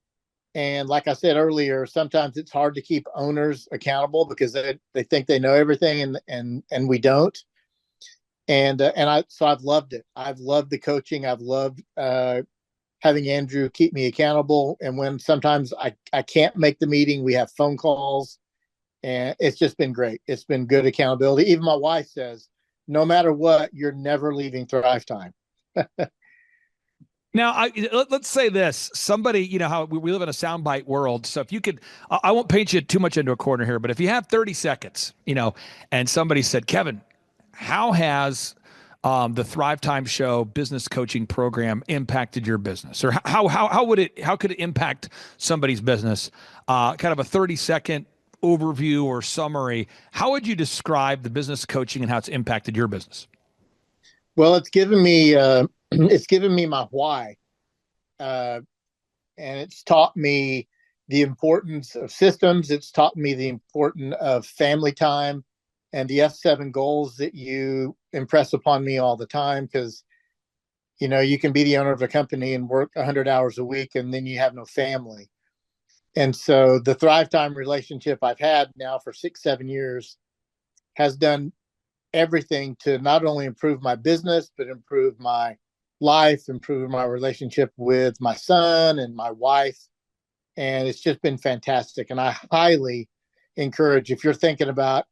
And like I said earlier, sometimes it's hard to keep owners accountable because they think they know everything and we don't. So I've loved it. I've loved the coaching. I've loved having Andrew keep me accountable. And when sometimes I can't make the meeting, we have phone calls, and it's just been great. It's been good accountability. Even my wife says, no matter what, you're never leaving Thrivetime. Now, let's say this. Somebody, you know how we live in a soundbite world. So if you could, I won't paint you too much into a corner here, but if you have 30 seconds, you know, and somebody said, Kevin, how has the Thrivetime Show business coaching program impacted your business? Or how could it impact somebody's business? Kind of a 30-second overview or summary. How would you describe the business coaching and how it's impacted your business? Well, it's given me my why, and it's taught me the importance of systems. It's taught me the importance of family time and the F7 goals that you impress upon me all the time. Because, you know, you can be the owner of a company and work 100 hours a week, and then you have no family. And so the Thrivetime relationship I've had now for 6-7 years has done everything to not only improve my business, but improve my life, improve my relationship with my son and my wife. And it's just been fantastic. And I highly encourage, if you're thinking about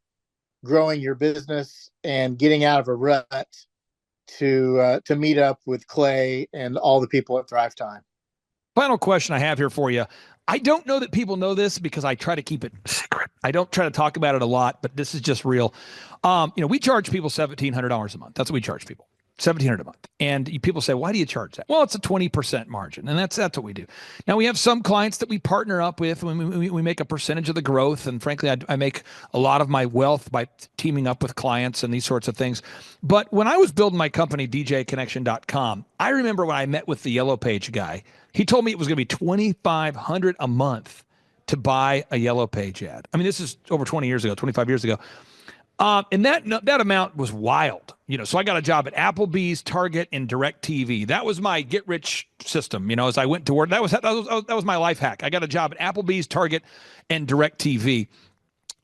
growing your business and getting out of a rut, to meet up with Clay and all the people at Thrivetime. Final question I have here for you. I don't know that people know this because I try to keep it secret. I don't try to talk about it a lot, but this is just real. You know, we charge people $1,700 a month. That's what we charge people. $1,700 a month. And people say, why do you charge that? Well, it's a 20% margin. And that's what we do. Now, we have some clients that we partner up with when we make a percentage of the growth. And frankly, I make a lot of my wealth by teaming up with clients and these sorts of things. But when I was building my company, djconnection.com, I remember when I met with the Yellow Page guy, he told me it was going to be $2,500 a month to buy a Yellow Page ad. I mean, this is over 20 years ago, 25 years ago. And that amount was wild, you know. So I got a job at Applebee's, Target, and DirecTV. That was my get rich system, you know. As I went to work, that was my life hack. I got a job at Applebee's, Target, and DirecTV.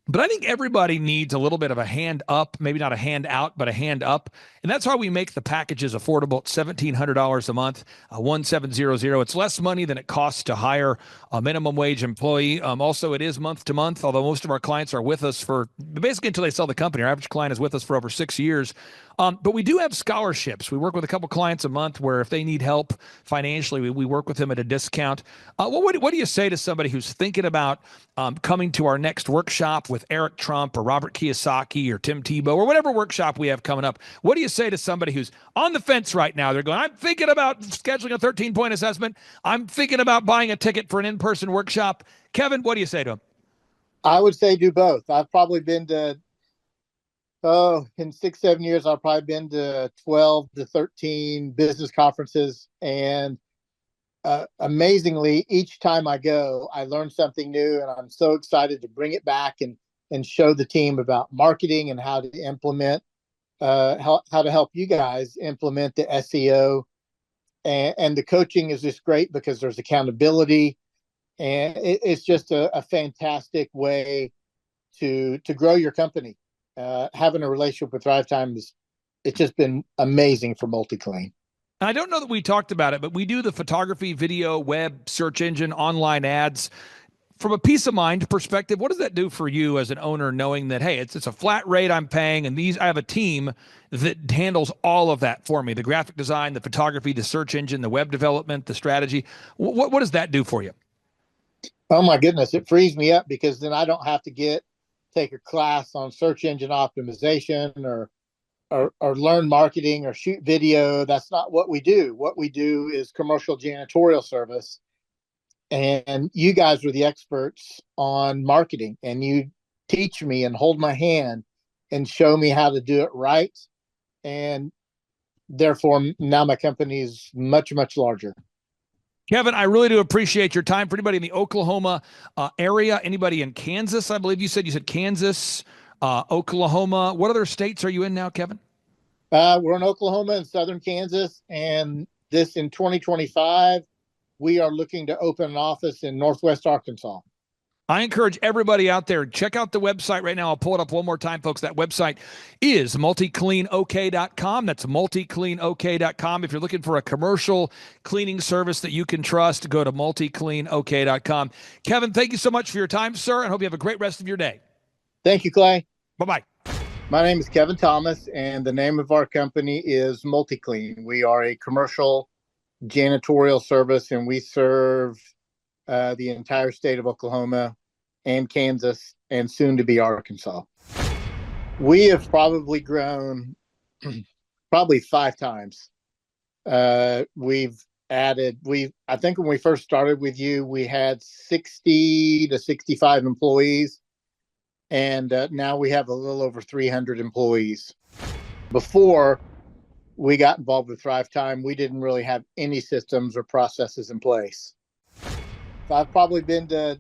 But I think everybody needs a little bit of a hand up, maybe not a hand out, but a hand up. And that's why we make the packages affordable at $1,700 a month, 1700. It's less money than it costs to hire a minimum wage employee. Also, it is month to month, although most of our clients are with us for basically until they sell the company. Our average client is with us for over 6 years. But we do have scholarships. We work with a couple clients a month where if they need help financially, we work with them at a discount. What do you say to somebody who's thinking about coming to our next workshop with Eric Trump or Robert Kiyosaki or Tim Tebow or whatever workshop we have coming up? What do you say to somebody who's on the fence right now? They're going, I'm thinking about scheduling a 13-point assessment. I'm thinking about buying a ticket for an in-person workshop. Kevin, what do you say to them? I would say do both. I've probably been to, in 6-7 years, I've probably been to 12 to 13 business conferences. And amazingly, each time I go, I learn something new, and I'm so excited to bring it back and show the team about marketing and how to implement, how to help you guys implement the SEO. And the coaching is just great because there's accountability, and it's just a fantastic way to grow your company. Having a relationship with Thrivetime it's just been amazing for MultiClean. I don't know that we talked about it, but we do the photography, video, web, search engine, online ads. From a peace of mind perspective, what does that do for you as an owner, knowing that, hey, it's a flat rate I'm paying, and I have a team that handles all of that for me, the graphic design, the photography, the search engine, the web development, the strategy. What does that do for you? Oh my goodness, it frees me up because then I don't have to take a class on search engine optimization or learn marketing or shoot video. That's not what we do. What we do is commercial janitorial service. And you guys are the experts on marketing, and you teach me and hold my hand and show me how to do it right. And therefore, now my company is much, much larger. Kevin, I really do appreciate your time. For anybody in the Oklahoma area, anybody in Kansas, I believe you said Kansas, Oklahoma. What other states are you in now, Kevin? We're in Oklahoma and southern Kansas, and this in 2025, we are looking to open an office in Northwest Arkansas. I encourage everybody out there, check out the website right now. I'll pull it up one more time, folks. That website is multicleanok.com. That's multicleanok.com. If you're looking for a commercial cleaning service that you can trust, go to multicleanok.com. Kevin, thank you so much for your time, sir, and hope you have a great rest of your day. Thank you, Clay. Bye-bye. My name is Kevin Thomas, and the name of our company is MultiClean. We are a commercial janitorial service, and we serve the entire state of Oklahoma and Kansas and soon to be Arkansas. We have probably grown probably 5 times. I think when we first started with you, we had 60 to 65 employees. And now we have a little over 300 employees. Before we got involved with Thrivetime, we didn't really have any systems or processes in place. So I've probably been to,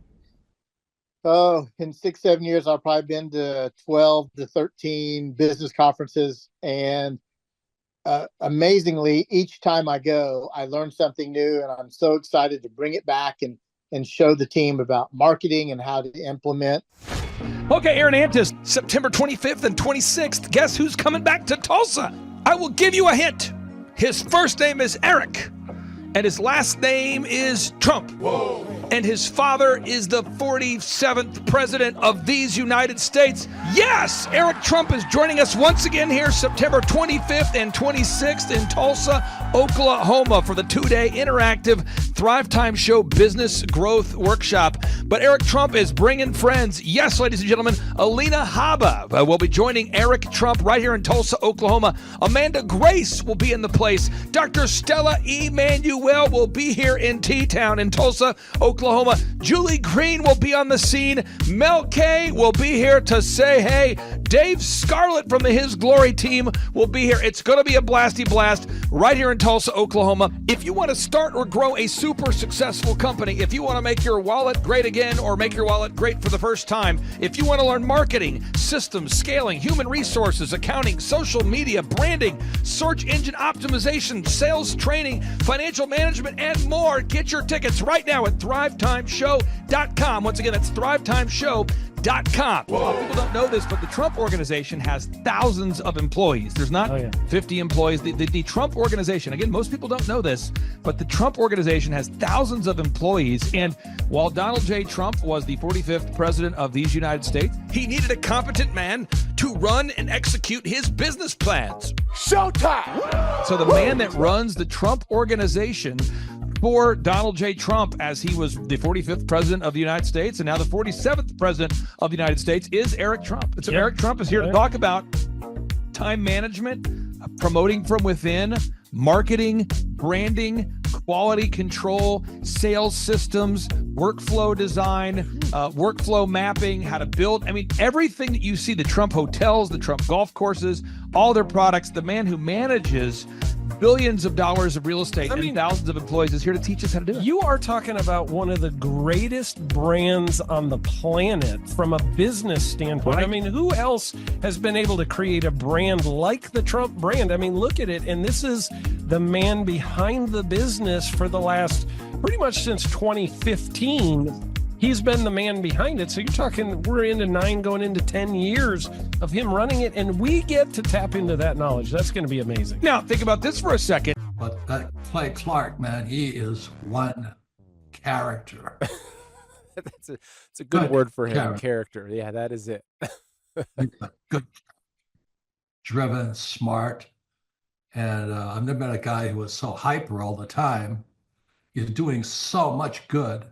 in 6-7 years, I've probably been to 12 to 13 business conferences. And amazingly, each time I go, I learn something new, and I'm so excited to bring it back and show the team about marketing and how to implement. Okay, Aaron Antis, September 25th and 26th. Guess who's coming back to Tulsa? I will give you a hint. His first name is Eric, and his last name is Trump. Whoa. And his father is the 47th president of these United States. Yes, Eric Trump is joining us once again here September 25th and 26th in Tulsa, Oklahoma for the 2-day interactive Thrivetime Show Business Growth Workshop. But Eric Trump is bringing friends. Yes, ladies and gentlemen, Alina Haba will be joining Eric Trump right here in Tulsa, Oklahoma. Amanda Grace will be in the place. Dr. Stella Emanuel will be here in T-Town in Tulsa, Oklahoma. Julie Green will be on the scene. Mel K will be here to say hey. Dave Scarlett from the His Glory team will be here. It's going to be a blasty blast right here in Tulsa, Oklahoma. If you want to start or grow a super successful company, if you want to make your wallet great again or make your wallet great for the first time, if you want to learn marketing, systems, scaling, human resources, accounting, social media, branding, search engine optimization, sales training, financial management, and more, get your tickets right now at thrivetimeshow.com. Once again, that's thrivetimeshow.com. People don't know this, but the Trump organization has thousands of employees. There's not 50 employees. The Trump organization, again, most people don't know this, but the Trump organization has thousands of employees. And while Donald J. Trump was the 45th president of these United States, he needed a competent man to run and execute his business plans. Showtime! So the man that runs the Trump organization for Donald J. Trump, as he was the 45th president of the United States and now the 47th president of the United States, is Eric Trump. And so Eric Trump is here to talk about time management, promoting from within, marketing, branding, quality control, sales systems, workflow design, workflow mapping, how to build. I mean, everything that you see, the Trump hotels, the Trump golf courses, all their products, the man who manages billions of dollars of real estate and thousands of employees is here to teach us how to do it. You are talking about one of the greatest brands on the planet from a business standpoint. Right. I mean, who else has been able to create a brand like the Trump brand? I mean, look at it. And this is the man behind the business for the last pretty much since 2015. He's been the man behind it. So you're talking, we're into 9 going into 10 years of him running it, and we get to tap into that knowledge. That's going to be amazing. Now, think about this for a second. But that Clay Clark, man, he is one character. It's a good word for him, character. Yeah, that is it. Good, driven, smart. And I've never met a guy who was so hyper all the time. He's doing so much good.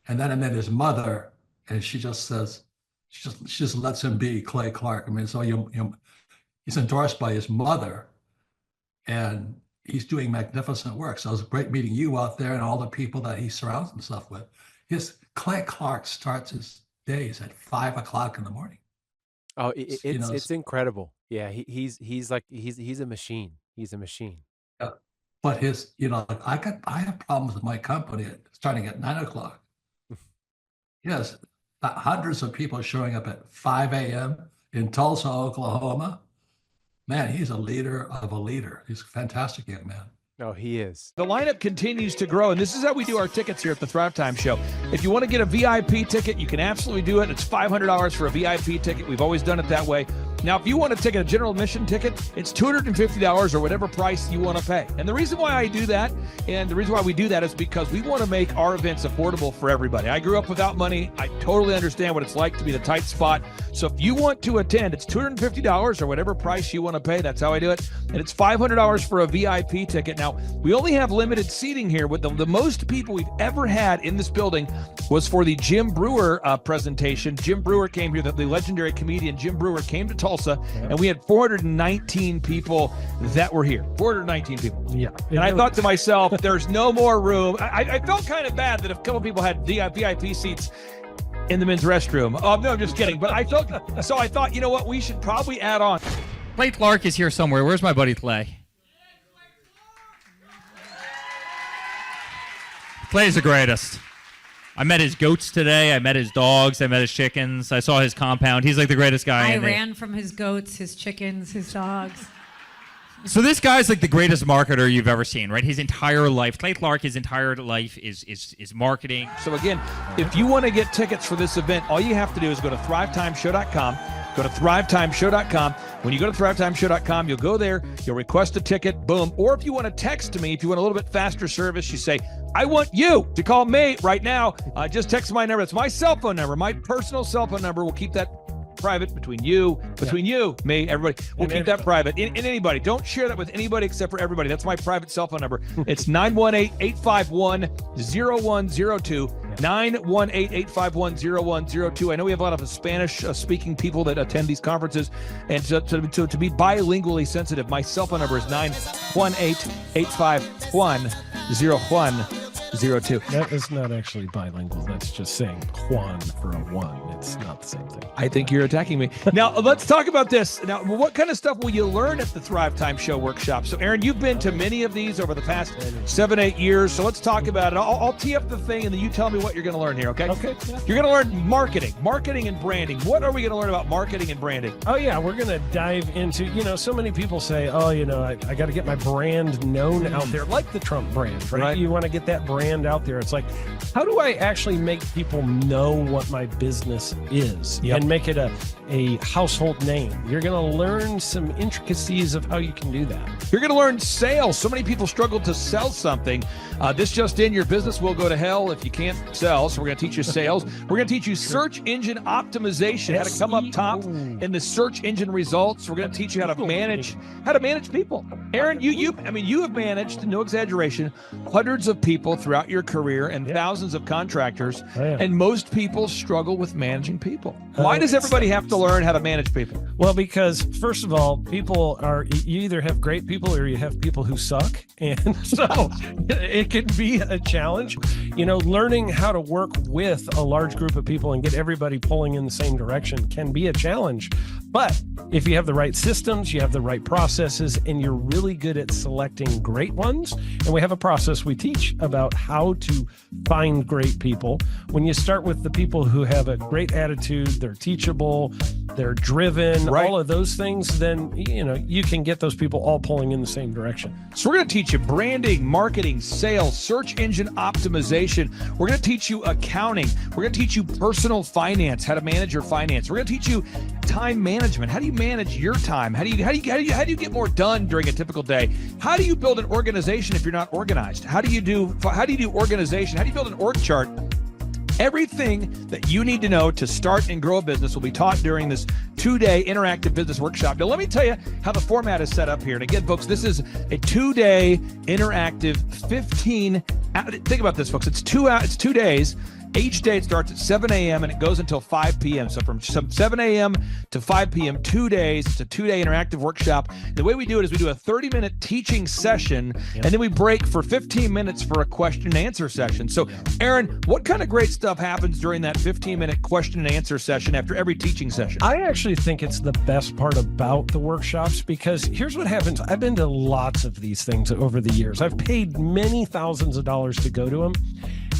And then I met his mother, and she just says, she just lets him be Clay Clark. I mean, so he's endorsed by his mother, and he's doing magnificent work. So it was great meeting you out there and all the people that he surrounds himself with. Clay Clark starts his days at 5 o'clock in the morning. Oh, it's incredible. Yeah, he's a machine. He's a machine. Yeah. But I have problems with my company starting at 9 o'clock. Yes, hundreds of people showing up at 5 a.m. in Tulsa, Oklahoma. Man, he's a leader of a leader. He's a fantastic young man. Oh, he is. The lineup continues to grow, and this is how we do our tickets here at the Thrivetime Show. If you want to get a VIP ticket, you can absolutely do it. It's $500 for a VIP ticket. We've always done it that way. Now, if you want to take a general admission ticket, it's $250 or whatever price you want to pay. And the reason why I do that, and the reason why we do that is because we want to make our events affordable for everybody. I grew up without money. I totally understand what it's like to be in a tight spot. So if you want to attend, it's $250 or whatever price you want to pay. That's how I do it. And it's $500 for a VIP ticket. Now, we only have limited seating here. With the most people we've ever had in this building was for the Jim Brewer presentation. Jim Brewer came here, the legendary comedian Jim Brewer came to Tulsa, and we had 419 people that were here. 419 people. Yeah. And I thought to myself, there's no more room. I felt kind of bad that a couple people had VIP seats in the men's restroom. No, I'm just kidding. But I thought, you know what? We should probably add on. Clay Clark is here somewhere. Where's my buddy Clay? Clay's the greatest. I met his goats today. I met his dogs. I met his chickens. I saw his compound. He's like the greatest guy. I ran from his goats, his chickens, his dogs. So this guy's like the greatest marketer you've ever seen, right? His entire life, Clay Clark, his entire life is marketing. So again, if you want to get tickets for this event, all you have to do is go to thrivetimeshow.com. Go to thrivetimeshow.com. When you go to thrivetimeshow.com, you'll go there, you'll request a ticket, boom. Or if you want to text me, if you want a little bit faster service, you say, I want you to call me right now. Just text my number. It's my cell phone number, my personal cell phone number. We'll keep that private between you, me, everybody. We'll keep that private. And anybody. Don't share that with anybody except for everybody. That's my private cell phone number. It's 918-851-0102. 918-851-0102. I know we have a lot of Spanish-speaking people that attend these conferences, and to be bilingually sensitive, my cell phone number is 918-851-0102. That is not actually bilingual. That's just saying Juan for a one. It's not the same thing. I think you're attacking me. Now, let's talk about this. Now, what kind of stuff will you learn at the Thrivetime Show workshop? So, Aaron, you've been to many of these over the past 7-8 years. So let's talk about it. I'll tee up the thing, and then you tell me what you're going to learn here, okay? Okay. Yeah. You're going to learn marketing and branding. What are we going to learn about marketing and branding? Oh, yeah. We're going to dive into, so many people say, I got to get my brand known out there, like the Trump brand, right? You want to get that brand out there. It's like, how do I actually make people know what my business is and make it a household name? You're going to learn some intricacies of how you can do that. You're going to learn sales. So many people struggle to sell something. This just in, your business will go to hell if you can't sell. So we're going to teach you sales. We're going to teach you search engine optimization, how to come up top in the search engine results. We're going to teach you how to manage people. Aaron, you have managed, no exaggeration, hundreds of people throughout your career and thousands of contractors. And most people struggle with managing people. Why does everybody have to learn how to manage people? Well, because first of all, you either have great people or you have people who suck. And so it can be a challenge, learning how to work with a large group of people and get everybody pulling in the same direction can be a challenge. But if you have the right systems, you have the right processes, and you're really good at selecting great ones, and we have a process we teach about how to find great people. When you start with the people who have a great attitude, they're teachable, they're driven, all of those things, then, you can get those people all pulling in the same direction. So we're going to teach you branding, marketing, sales, search engine optimization. We're going to teach you accounting. We're going to teach you personal finance, how to manage your finance. We're going to teach you time management. How do you manage your time? How do you get more done during a typical day? How do you build an organization if you're not organized? How do you do organization? How do you build an org chart? Everything that you need to know to start and grow a business will be taught during this 2-day interactive business workshop. Now, let me tell you how the format is set up here. And again, folks, this is a 2-day interactive 15. Think about this, folks. It's 2 days. Each day it starts at 7 a.m. and it goes until 5 p.m. So from 7 a.m. to 5 p.m., 2 days. It's a 2-day interactive workshop. The way we do it is we do a 30-minute teaching session, and then we break for 15 minutes for a question and answer session. So, Aaron, what kind of great stuff happens during that 15-minute question and answer session after every teaching session? I actually think it's the best part about the workshops, because here's what happens. I've been to lots of these things over the years. I've paid many thousands of dollars to go to them.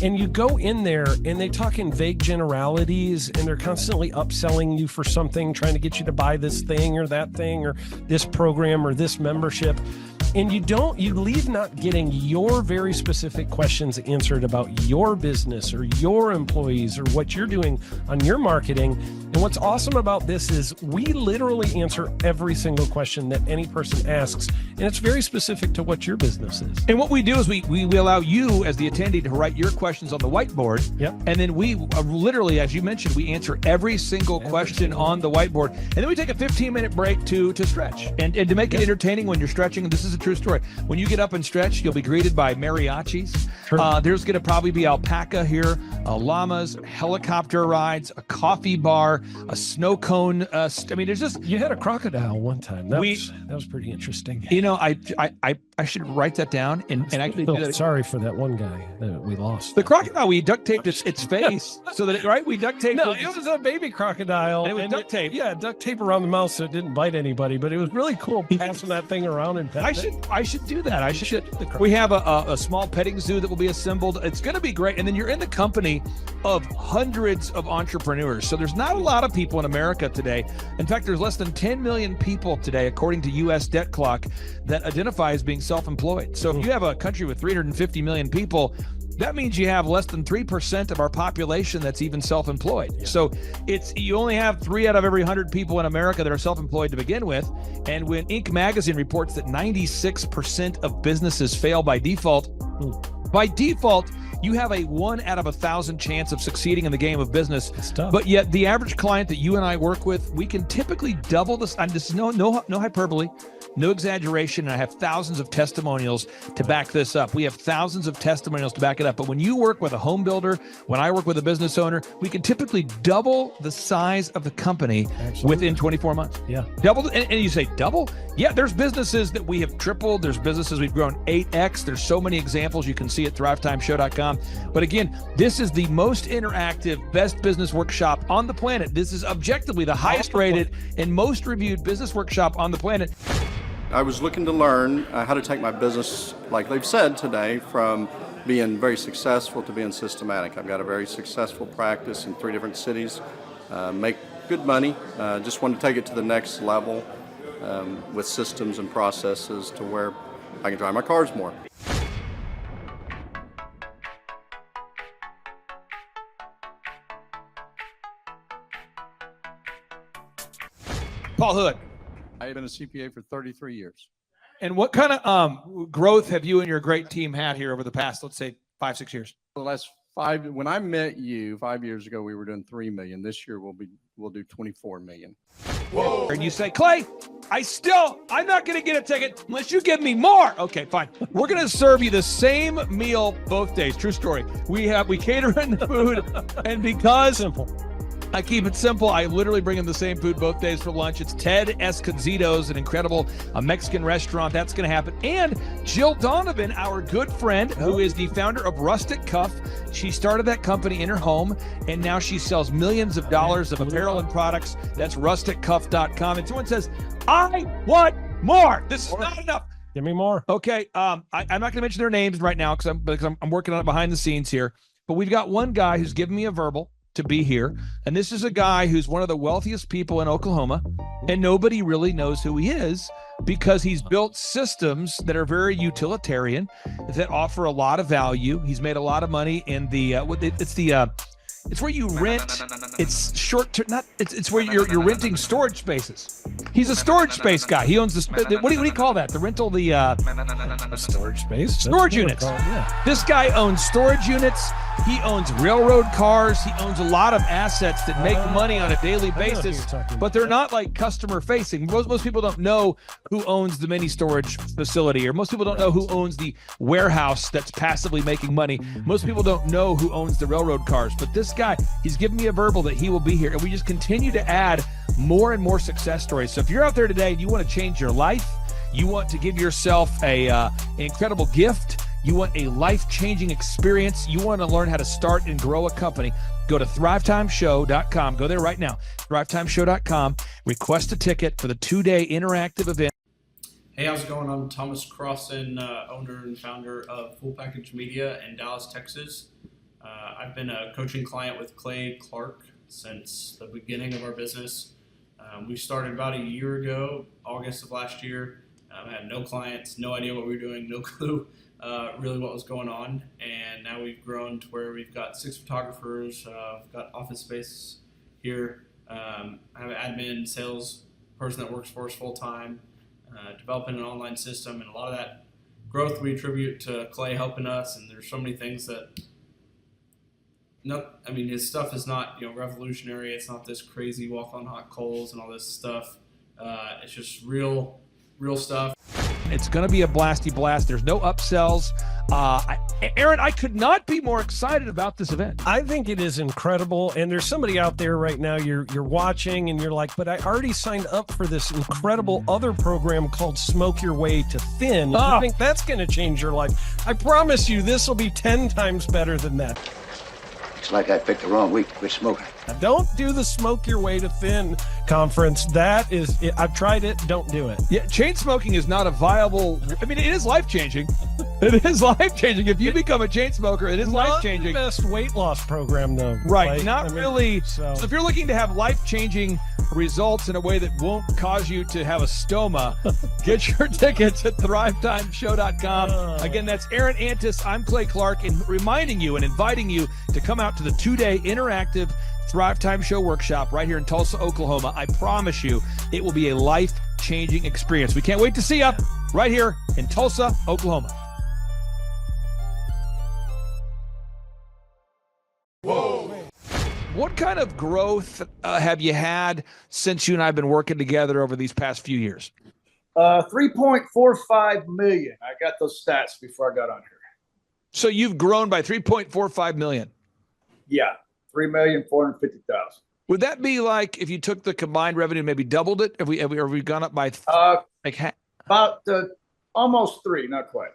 And you go in there and they talk in vague generalities and they're constantly upselling you for something, trying to get you to buy this thing or that thing or this program or this membership. And you leave not getting your very specific questions answered about your business or your employees or what you're doing on your marketing. And what's awesome about this is we literally answer every single question that any person asks. And it's very specific to what your business is. And what we do is we allow you as the attendee to write your questions on the whiteboard. Yep. And then we literally, as you mentioned, we answer every single question on the whiteboard. And then we take a 15-minute break to stretch and to make it entertaining when you're stretching. And this is a true story. When you get up and stretch, you'll be greeted by mariachis. Sure. There's going to probably be alpaca here, llamas, helicopter rides, a coffee bar, a snow cone. I mean, there's just... You had a crocodile one time. That was pretty interesting. You know, I should write that down. And I can do that. Sorry for that one guy that we lost. The crocodile, we duct taped its face so that, right? We duct taped. No, it was a baby crocodile. And it was duct tape. Yeah, duct tape around the mouth so it didn't bite anybody, but it was really cool passing that thing around and I should do that. We have a small petting zoo that will be assembled. It's going to be great. And then you're in the company of hundreds of entrepreneurs. So there's not a lot of people in America today. In fact, there's less than 10 million people today, according to U.S. Debt Clock, that identify as being self-employed. So if you have a country with 350 million people, that means you have less than 3% of our population that's even self-employed. Yeah. So you only have 3 out of every 100 people in America that are self-employed to begin with. And when Inc. magazine reports that 96% of businesses fail by default, you have a 1 out of 1,000 chance of succeeding in the game of business. But yet the average client that you and I work with, we can typically double this. And this is no hyperbole, no exaggeration. And I have thousands of testimonials to back this up. We have thousands of testimonials to back it up. But when you work with a home builder, when I work with a business owner, we can typically double the size of the company within 24 months. Yeah. Double. And you say double? Yeah, there's businesses that we have tripled. There's businesses we've grown 8x. There's so many examples you can see at thrivetimeshow.com. But again, this is the most interactive, best business workshop on the planet. This is objectively the highest rated and most reviewed business workshop on the planet. I was looking to learn how to take my business, like they've said today, from being very successful to being systematic. I've got a very successful practice in 3 different cities, make good money. Just want to take it to the next level with systems and processes to where I can drive my cars more. Paul Hood. I have been a CPA for 33 years. And what kind of growth have you and your great team had here over the past, let's say, 5-6 years? For the last 5, when I met you 5 years ago, we were doing 3 million. This year we'll do 24 million. Whoa. And you say, Clay, I'm not going to get a ticket unless you give me more. Okay, fine. We're going to serve you the same meal both days. True story. We cater in the food, and because I keep it simple, I literally bring in the same food both days for lunch. It's Ted Escondido's, an incredible Mexican restaurant. That's going to happen. And Jill Donovan, our good friend, who is the founder of Rustic Cuff. She started that company in her home, and now she sells millions of dollars of apparel and products. That's rusticcuff.com. And someone says, I want more. This is not enough. Give me more. Okay. I'm not going to mention their names right now because I'm working on it behind the scenes here. But we've got one guy who's given me a verbal to be here. And this is a guy who's one of the wealthiest people in Oklahoma, and nobody really knows who he is because he's built systems that are very utilitarian, that offer a lot of value. He's made a lot of money in the it's where you rent. It's short term. It's where you're renting storage spaces. He's a storage space guy. He owns the what do you call that? The rental, a storage space. Storage units. This guy owns storage units. He owns railroad cars. He owns a lot of assets that make money on a daily basis, but they're not like customer facing. Most people don't know who owns the mini storage facility, or most people don't know who owns the warehouse that's passively making money. Most people don't know who owns the railroad cars, but this guy, he's given me a verbal that he will be here, and we just continue to add more and more success stories. So if you're out there today and you want to change your life, you want to give yourself an incredible gift, you want a life-changing experience, you want to learn how to start and grow a company, go to thrivetimeshow.com. Go there right now, thrivetimeshow.com. Request a ticket for the 2-day interactive event. Hey, how's it going? I'm Thomas Crossan, owner and founder of Full Package Media in Dallas, Texas. I've been a coaching client with Clay Clark since the beginning of our business. We started about a year ago, August of last year. I had no clients, no idea what we were doing, no clue really what was going on. And now we've grown to where we've got 6 photographers, we've got office space here. I have an admin, sales person that works for us full time, developing an online system, and a lot of that growth we attribute to Clay helping us. And there's so many things that, I mean, his stuff is not, revolutionary. It's not this crazy walk on hot coals and all this stuff. It's just real stuff. It's going to be a blasty blast. There's no upsells. Aaron, I could not be more excited about this event. I think it is incredible. And there's somebody out there right now, you're watching and you're like, but I already signed up for this incredible other program called Smoke Your Way to Thin. I think that's going to change your life. I promise you this will be 10 times better than that. It's like I picked the wrong week to quit smoking. Don't do the Smoke Your Way to Thin conference. That is, I've tried it. Don't do it. Yeah, chain smoking is not a viable. I mean, it is life changing. It is life changing. If you become a chain smoker, it is life changing. Not the best weight loss program, though. Right. Really. So if you're looking to have life changing results in a way that won't cause you to have a stoma, get your tickets at thrivetimeshow.com. Again, that's Aaron Antis. I'm Clay Clark, and reminding you and inviting you to come out to the 2-day interactive Thrivetime Show workshop right here in Tulsa, Oklahoma. I promise you it will be a life-changing experience. We can't wait to see you right here in Tulsa, Oklahoma. Whoa. What kind of growth have you had since you and I have been working together over these past few years? 3.45 million. I got those stats before I got on here. So you've grown by 3.45 million. Yeah. 3,450,000. Would that be like if you took the combined revenue, maybe doubled it? Have we gone up by about almost 3, not quite.